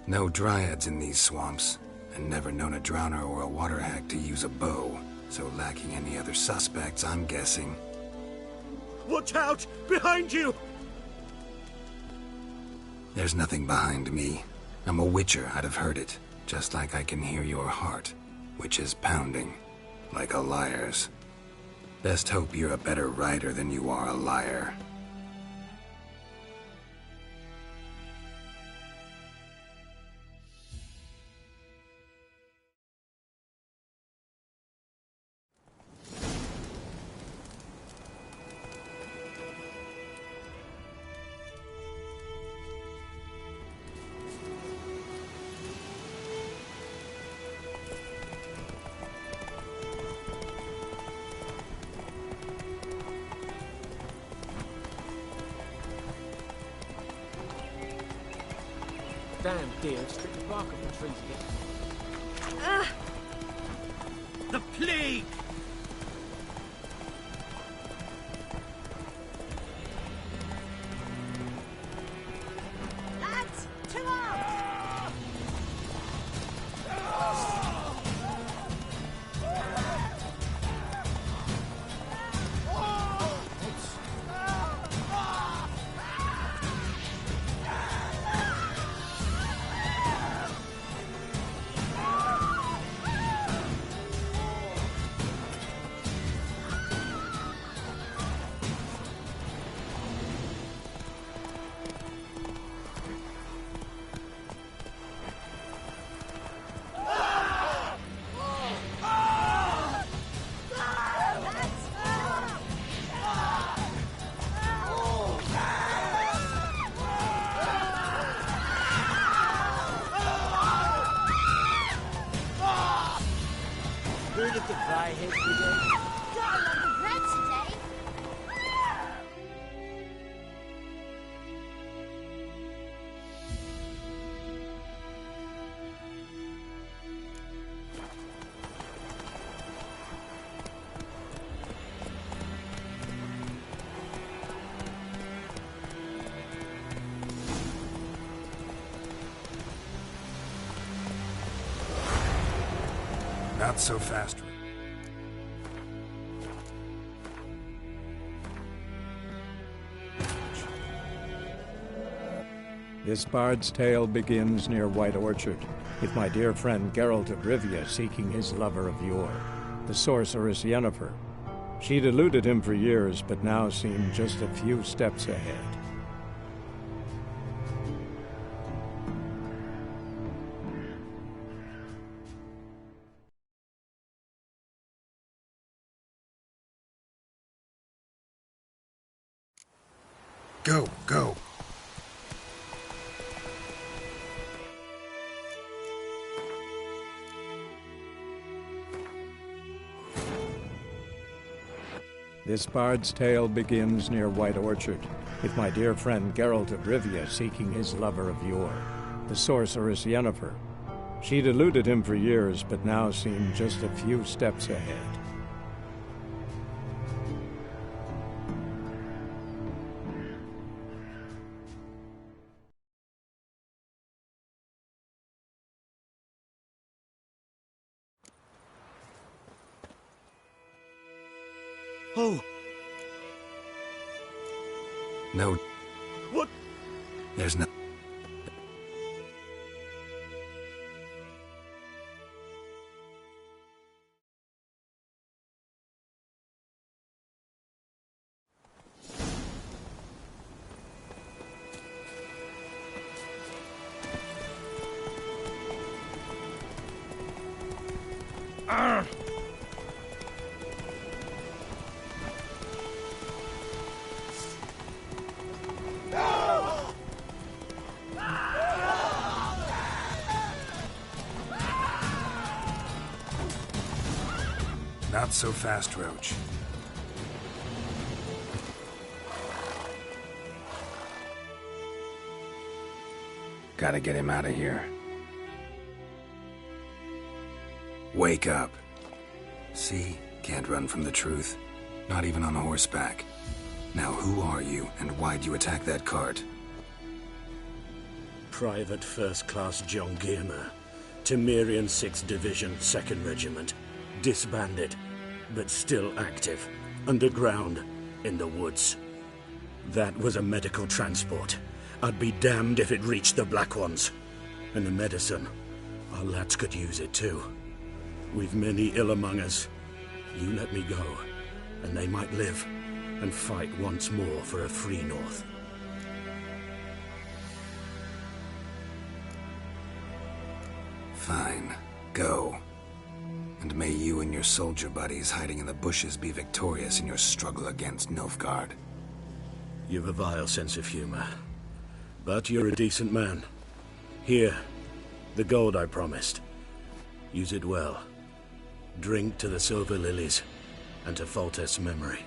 No dryads in these swamps, and never known a drowner or a water hack to use a bow. So lacking any other suspects, I'm guessing. Watch out! Behind you! There's nothing behind me. I'm a witcher, I'd have heard it. Just like I can hear your heart, which is pounding, like a liar's. Best hope you're a better rider than you are a liar. Damn deer have stripped the bark off the trees again. The plague! Lads, to arms! Heard of the Dryhead Brigade? Got a lot of bread today. Not so fast. This bard's tale begins near White Orchard, with my dear friend Geralt of Rivia seeking his lover of yore, the sorceress Yennefer. She'd eluded him for years, but now seemed just a few steps ahead. Go, go. This bard's tale begins near White Orchard, with my dear friend Geralt of Rivia seeking his lover of yore, the sorceress Yennefer. She'd eluded him for years, but now seemed just a few steps ahead. Oh! No. What? There's no... Not so fast, Roach. Gotta get him out of here. Wake up. See? Can't run from the truth. Not even on horseback. Now who are you, and why'd you attack that cart? Private First Class John Giermer, Temerian 6th Division, 2nd Regiment. Disbanded, but still active, underground, in the woods. That was a medical transport. I'd be damned if it reached the Black Ones. And the medicine, our lads could use it too. We've many ill among us. You let me go, and they might live, and fight once more for a free North. Fine. Go. And may you and your soldier buddies hiding in the bushes be victorious in your struggle against Nilfgaard. You've a vile sense of humor. But you're a decent man. Here, the gold I promised. Use it well. Drink to the silver lilies, and to Foltest's memory.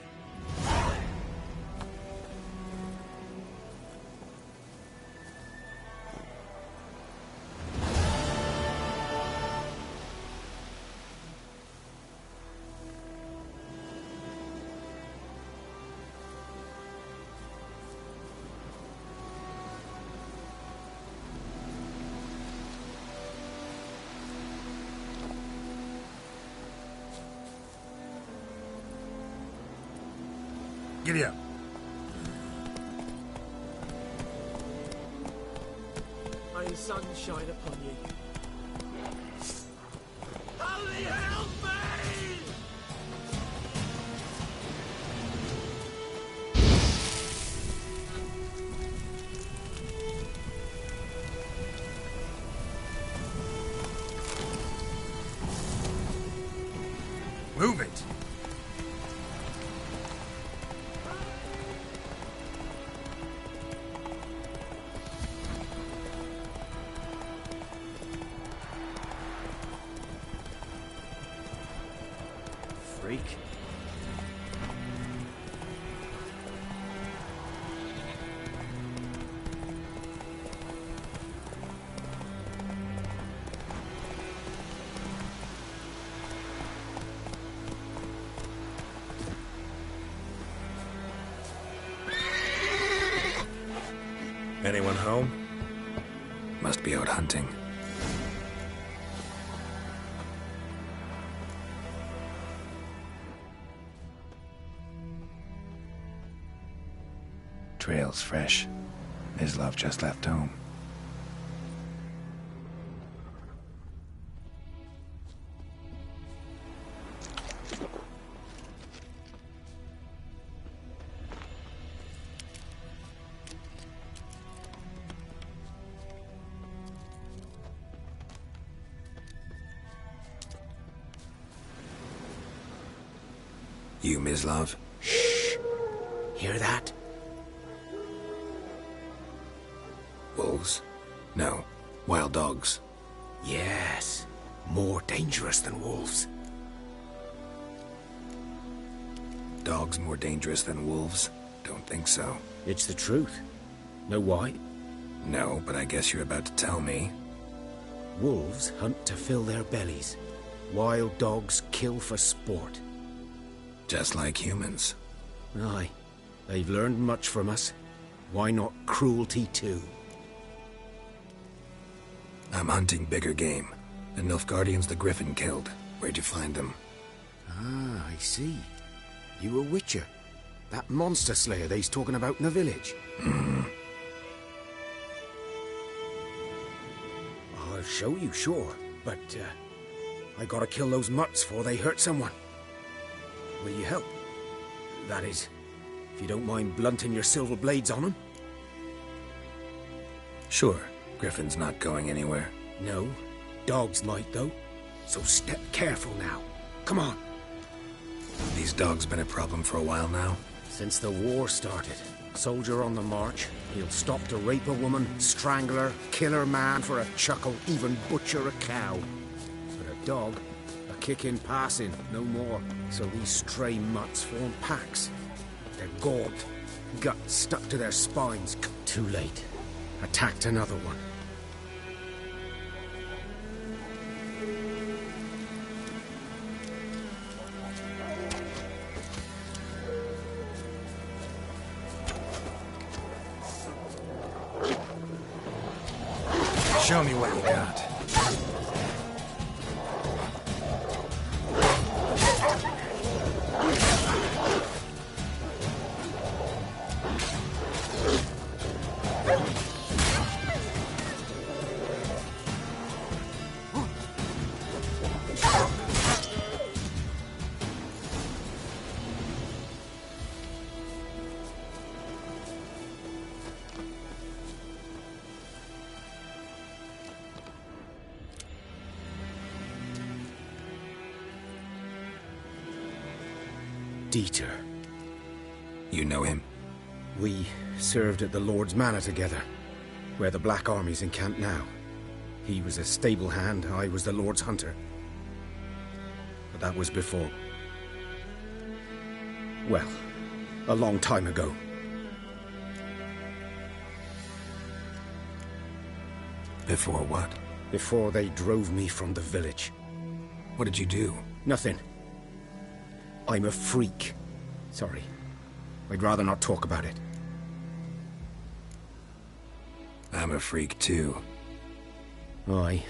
Giddy up. May the sun shine upon you. Holy help me! Move it! Freak. Anyone home? Must be out hunting. Trail's fresh. His love just left home. You, Mislav? Shh! Hear that? Wolves? No. Wild dogs. Yes. More dangerous than wolves. Dogs more dangerous than wolves? Don't think so. It's the truth. Know why? No, but I guess you're about to tell me. Wolves hunt to fill their bellies. Wild dogs kill for sport. Just like humans. Aye. They've learned much from us. Why not cruelty too? I'm hunting bigger game. The Nilfgaardians the Griffin killed. Where'd you find them? Ah, I see. You a witcher. That monster slayer they's talking about in the village. I'll show you, sure. But, I gotta kill those mutts before they hurt someone. Will you help? That is, if you don't mind blunting your silver blades on them. Sure. Griffin's not going anywhere. No. Dogs might, though. So step careful now. Come on. These dogs been a problem for a while now? Since the war started. Soldier on the march. He'll stop to rape a woman, strangle her, kill her man for a chuckle, even butcher a cow. But a dog, a kick in passing, no more. So these stray mutts form packs. They're gaunt, guts stuck to their spines. Too late. Attacked another one. Show me what you got. Dieter. You know him? We served at the Lord's Manor together, where the Black Army's encamped now. He was a stable hand, I was the Lord's hunter. But that was before... well, a long time ago. Before what? Before they drove me from the village. What did you do? Nothing. I'm a freak. Sorry. I'd rather not talk about it. I'm a freak too. Aye,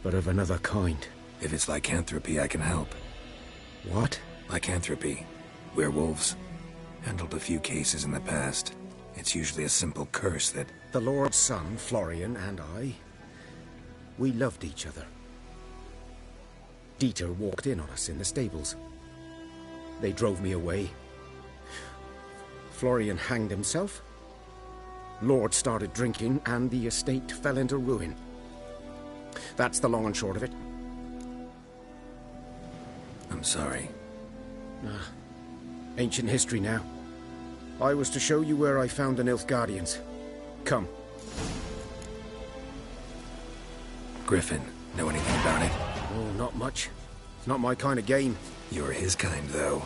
but of another kind. If it's lycanthropy, I can help. What? Lycanthropy. Werewolves. Handled a few cases in the past. It's usually a simple curse that... The Lord's son, Florian, and I, we loved each other. Dieter walked in on us in the stables. They drove me away. Florian hanged himself. Lord started drinking, and the estate fell into ruin. That's the long and short of it. I'm sorry. Ancient history now. I was to show you where I found the Nilfgaardians. Come. Griffin, know anything about it? Oh, not much. It's not my kind of game. You're his kind, though.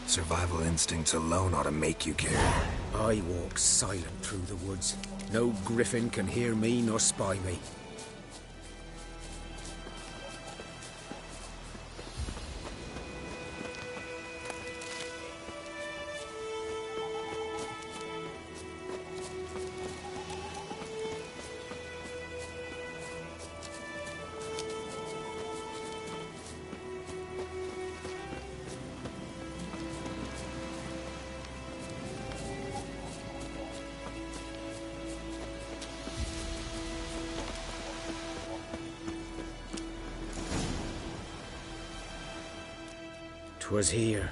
Survival instincts alone ought to make you care. I walk silent through the woods. No griffin can hear me nor spy me. Was here.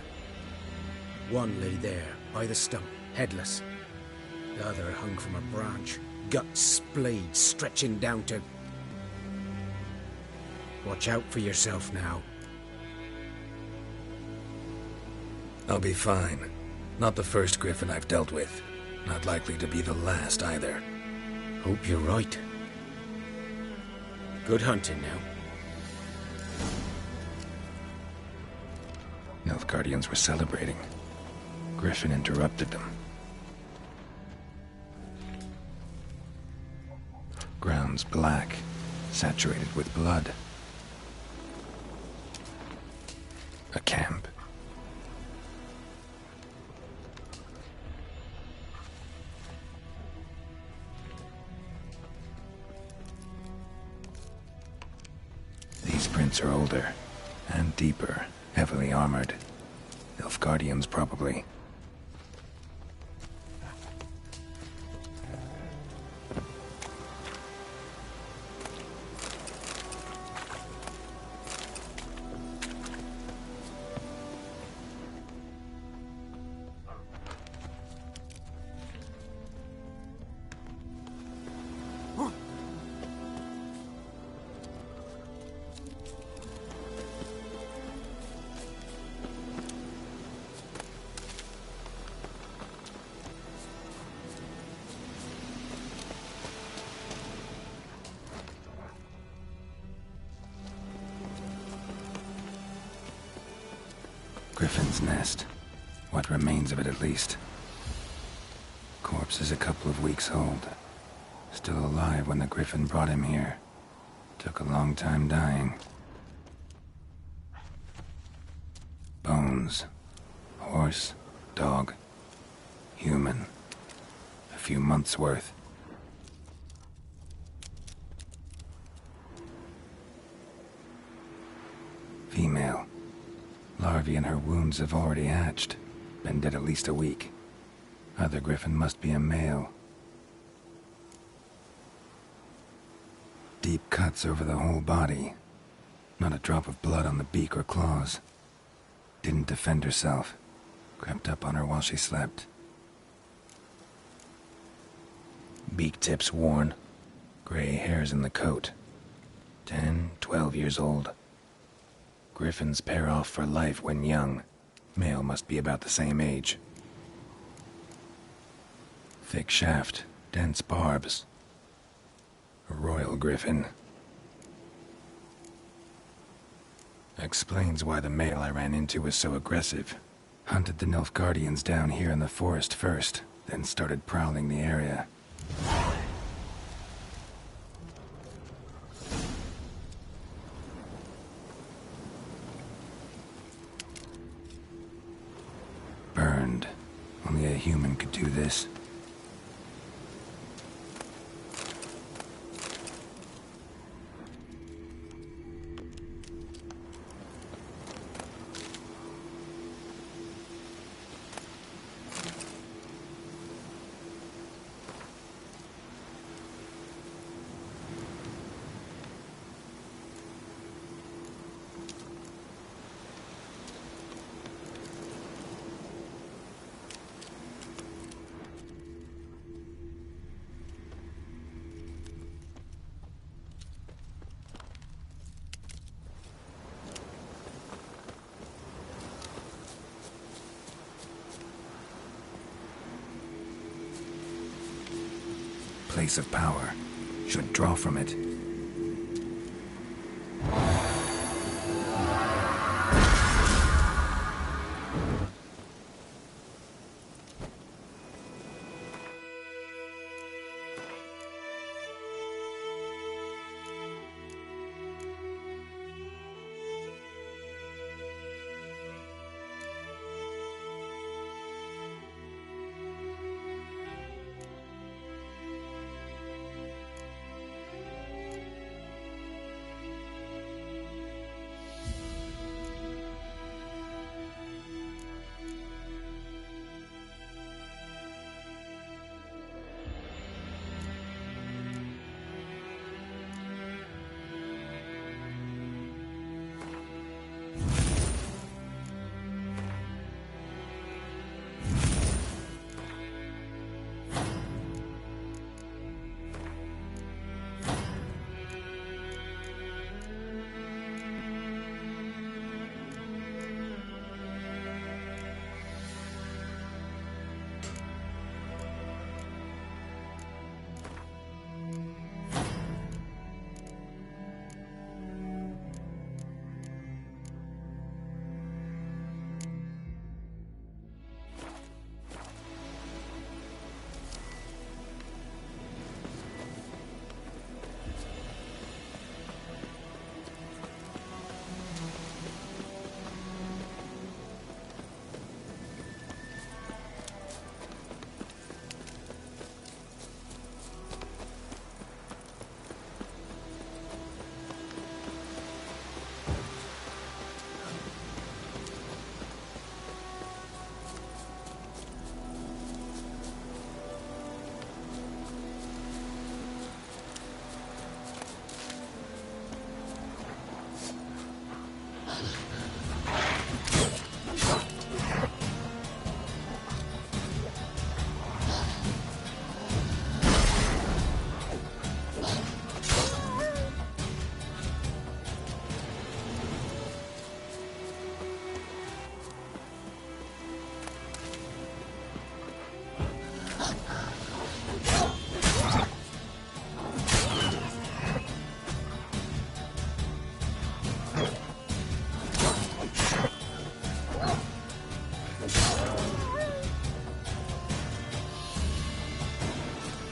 One lay there, by the stump, headless. The other hung from a branch, guts splayed, stretching down to... Watch out for yourself now. I'll be fine. Not the first griffin I've dealt with. Not likely to be the last, either. Hope you're right. Good hunting now. Nilfgaardians were celebrating. Griffin interrupted them. Ground's black, saturated with blood. A camp. These prints are older and deeper. Heavily armored. Nilfgaardians, probably. Griffin's nest. What remains of it, at least. Corpse is a couple of weeks old. Still alive when the Griffin brought him here. Took a long time dying. Bones. Horse. Dog. Human. A few months' worth. Female. Larvae in her wounds have already hatched. Been dead at least a week. Other Griffin must be a male. Deep cuts over the whole body. Not a drop of blood on the beak or claws. Didn't defend herself. Crept up on her while she slept. Beak tips worn. Gray hairs in the coat. 10, 12 years old. Griffins pair off for life when young. Male must be about the same age. Thick shaft, dense barbs. A royal griffin. Explains why the male I ran into was so aggressive. Hunted the Nilfgaardians down here in the forest first, then started prowling the area. Burned. Only a human could do this. place of power should draw from it.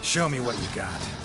Show me what you got.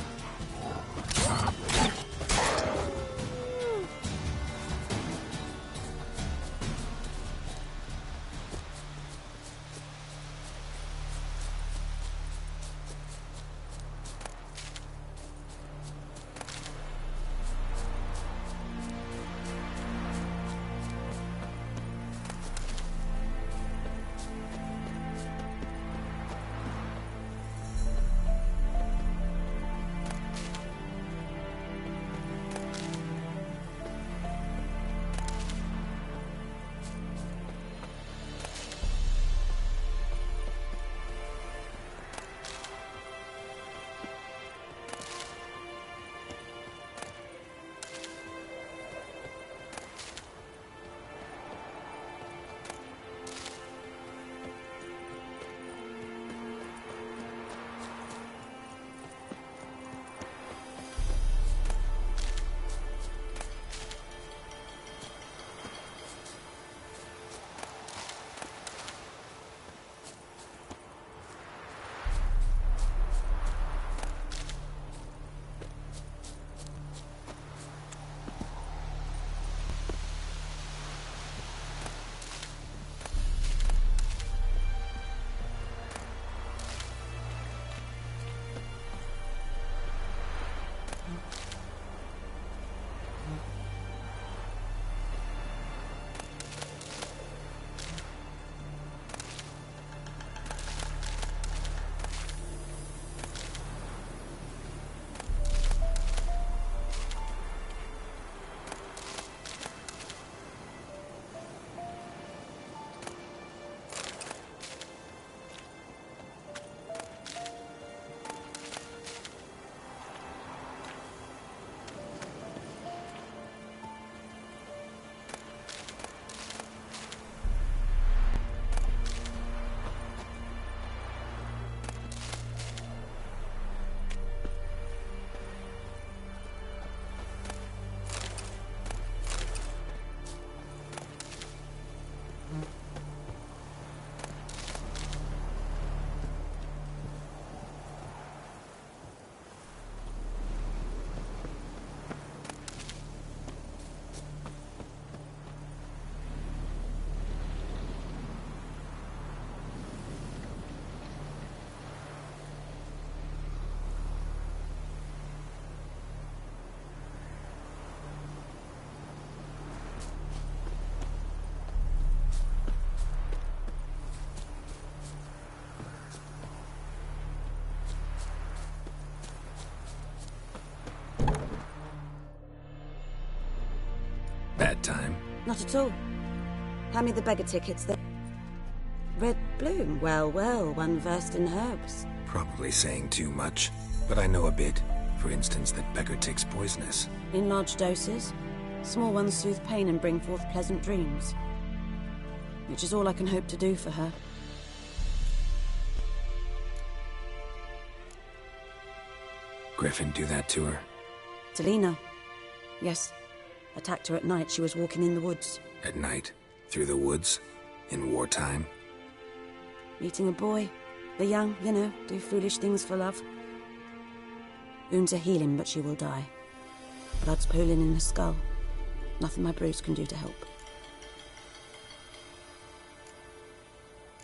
Not at all. Hand me the beggar tickets. The red bloom. Well, well, one versed in herbs. Probably saying too much, but I know a bit. For instance, that beggar tick's poisonous. In large doses. Small ones soothe pain and bring forth pleasant dreams. Which is all I can hope to do for her. Griffin do that to her? Talina. Yes. Attacked her at night. She was walking in the woods. At night? Through the woods? In wartime? Meeting a boy. The young, you know, do foolish things for love. Wounds are healing, but she will die. Blood's pooling in her skull. Nothing my bruise can do to help.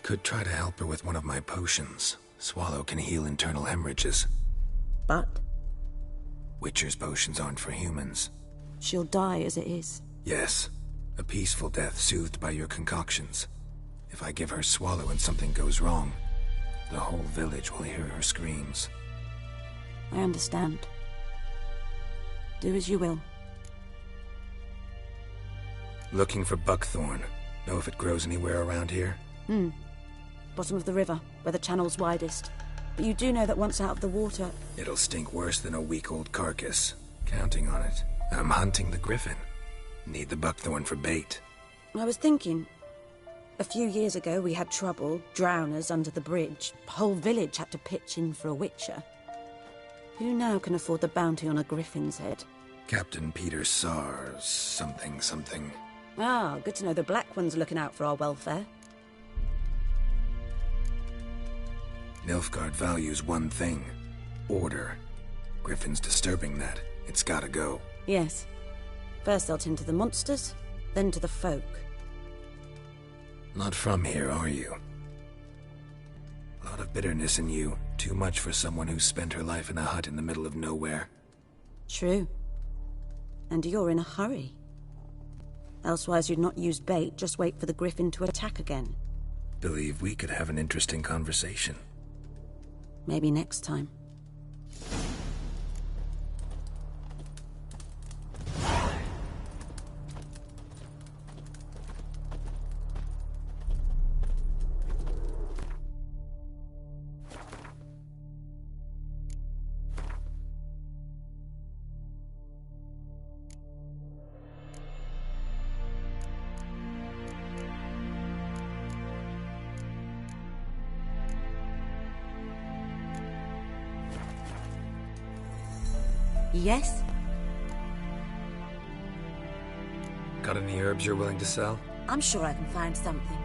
Could try to help her with one of my potions. Swallow can heal internal hemorrhages. But? Witcher's potions aren't for humans. She'll die as it is. Yes. A peaceful death soothed by your concoctions. If I give her Swallow and something goes wrong, the whole village will hear her screams. I understand. Do as you will. Looking for buckthorn. Know if it grows anywhere around here? Bottom of the river, where the channel's widest. But you do know that once out of the water... It'll stink worse than a week-old carcass. Counting on it. I'm hunting the griffin. Need the buckthorn for bait. I was thinking... A few years ago we had trouble, drowners under the bridge. Whole village had to pitch in for a witcher. Who now can afford the bounty on a griffin's head? Captain Peter Sars, something. Ah, good to know the Black One's looking out for our welfare. Nilfgaard values one thing. Order. Griffin's disturbing that. It's gotta go. Yes. First they'll tend to the monsters, then to the folk. Not from here, are you? A lot of bitterness in you. Too much for someone who spent her life in a hut in the middle of nowhere. True. And you're in a hurry. Elsewise you'd not use bait, just wait for the griffin to attack again. Believe we could have an interesting conversation. Maybe next time. Yes? Got any herbs you're willing to sell? I'm sure I can find something.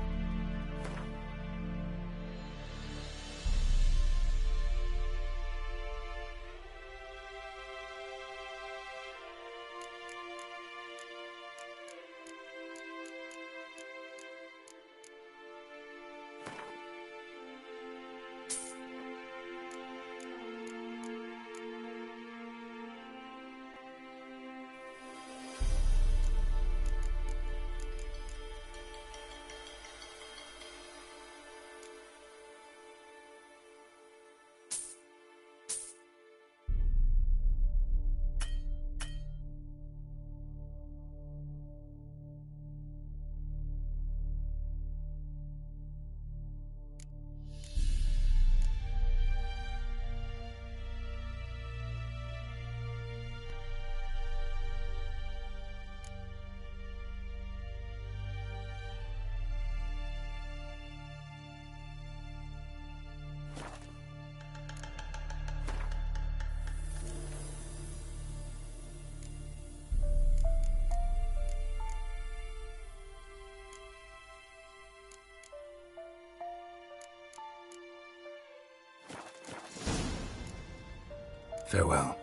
Farewell.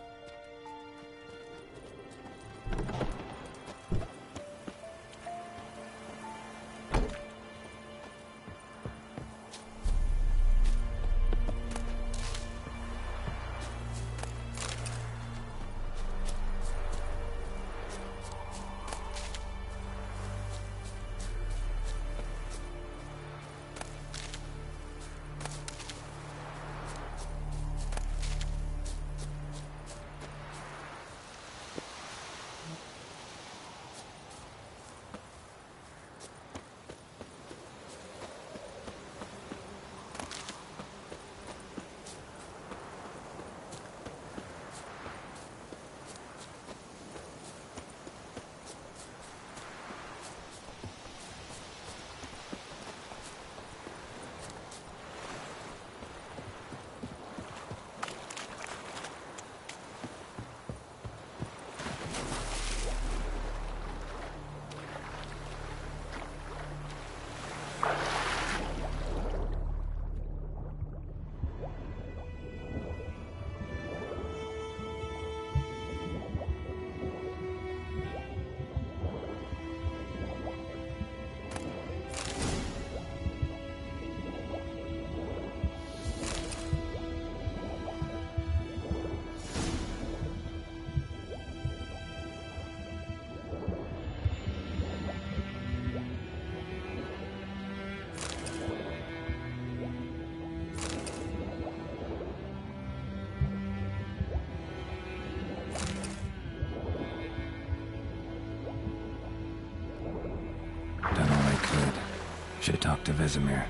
talk to Vesemir.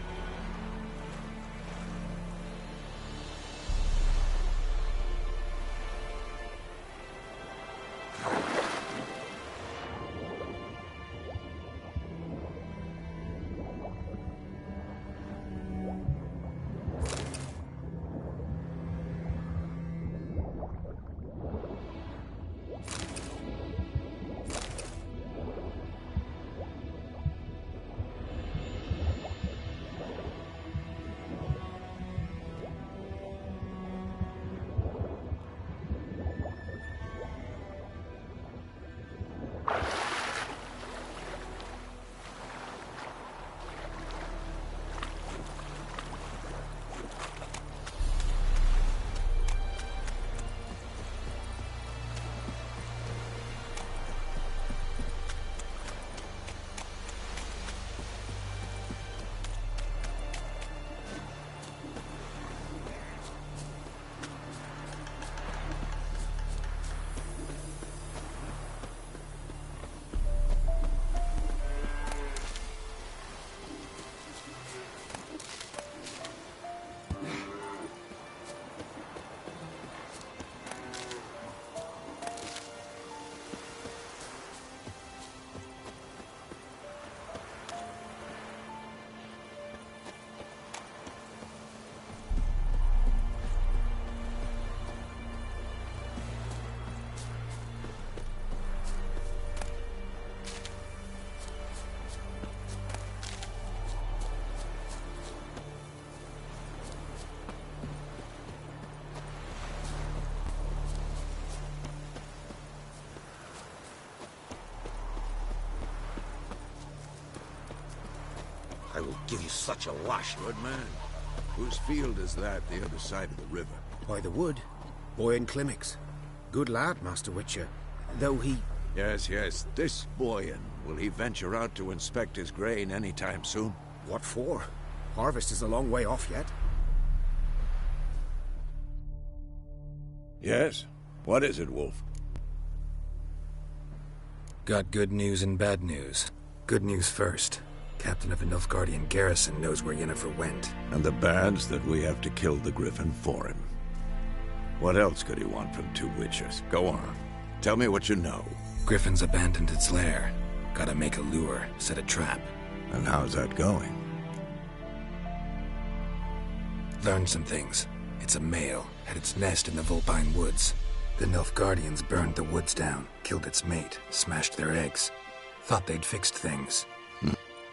I will give you such a lash. Good man. Whose field is that, the other side of the river? By the wood. Boyan Klimmix. Good lad, Master Witcher. Though he... Yes, yes. This Boyan. Will he venture out to inspect his grain any time soon? What for? Harvest is a long way off yet. Yes? What is it, Wolf? Got good news and bad news. Good news first. Captain of the Nilfgaardian garrison knows where Yennefer went. And the bad's that we have to kill the Griffin for him. What else could he want from two witchers? Go on. Tell me what you know. Griffin's abandoned its lair. Gotta make a lure, set a trap. And how's that going? Learned some things. It's a male, had its nest in the Vulpine Woods. The Nilfgaardians burned the woods down, killed its mate, smashed their eggs. Thought they'd fixed things.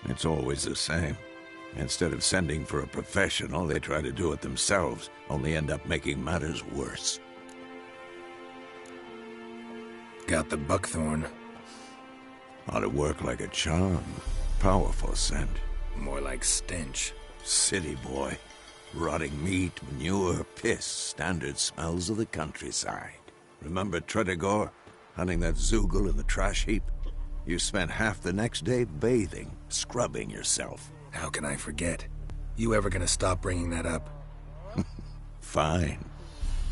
It's always the same. Instead of sending for a professional, they try to do it themselves, only end up making matters worse. Got the buckthorn. Ought to work like a charm. Powerful scent. More like stench. City boy. Rotting meat, manure, piss, standard smells of the countryside. Remember Tredegor? Hunting that Zoogle in the trash heap? You spent half the next day bathing, scrubbing yourself. How can I forget? You ever gonna stop bringing that up? Fine.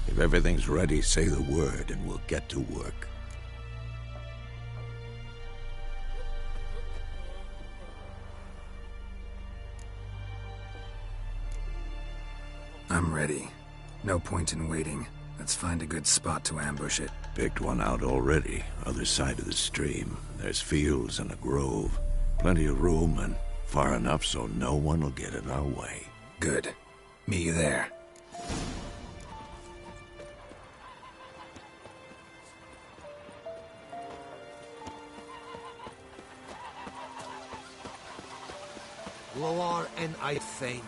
If everything's ready, say the word and we'll get to work. I'm ready. No point in waiting. Let's find a good spot to ambush it. Picked one out already, other side of the stream. There's fields and a grove. Plenty of room and far enough so no one will get in our way. Good. Meet you there. Loar and I Thane.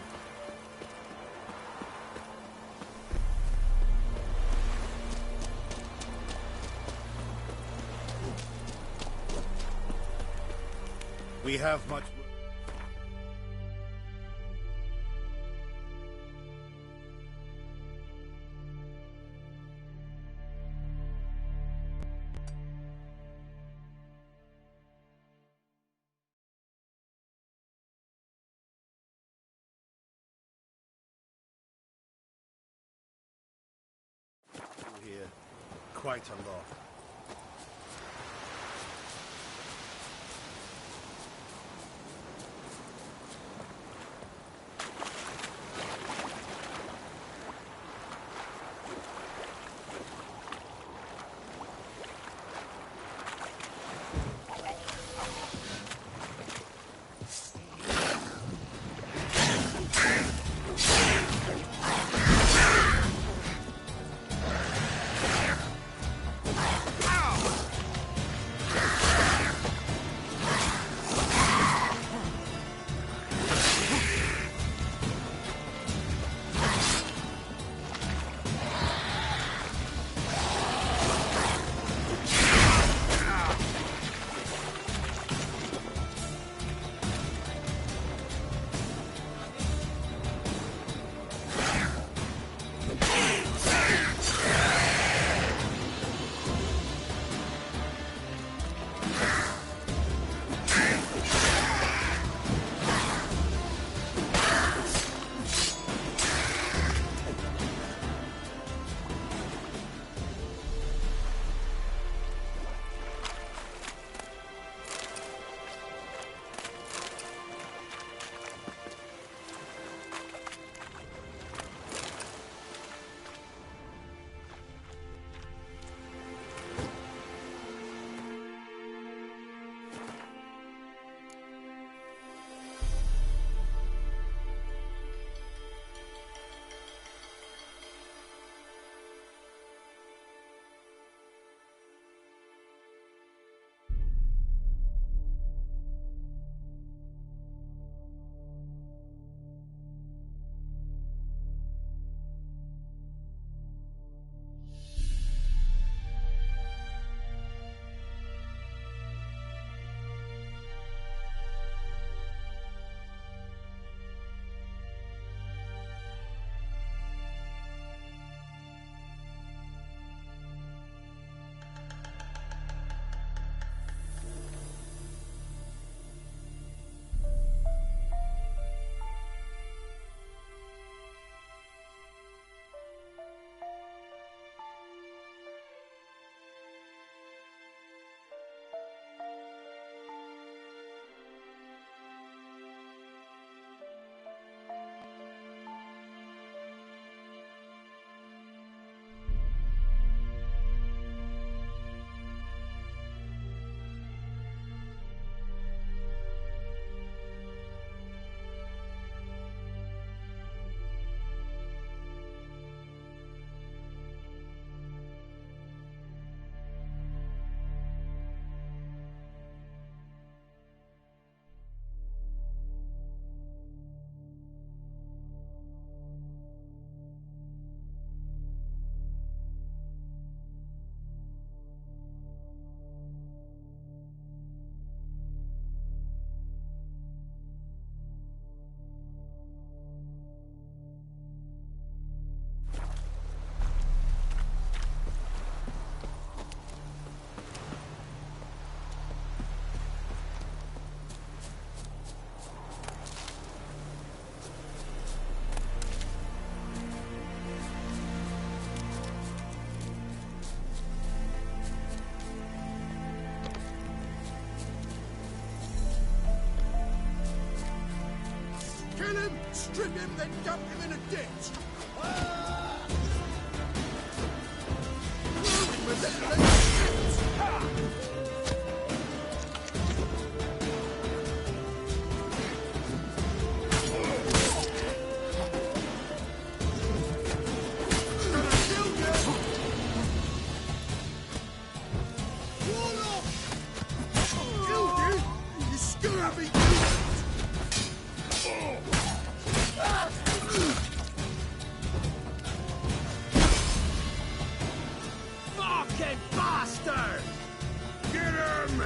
We have much... here. Quite a lot. Strip him, then dump him in a ditch! Ruin with that little Fucking bastard! Get him!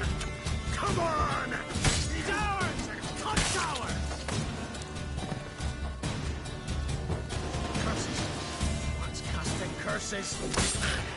Come on! He's ours! Cunt's ours! Curses! What's casting curses?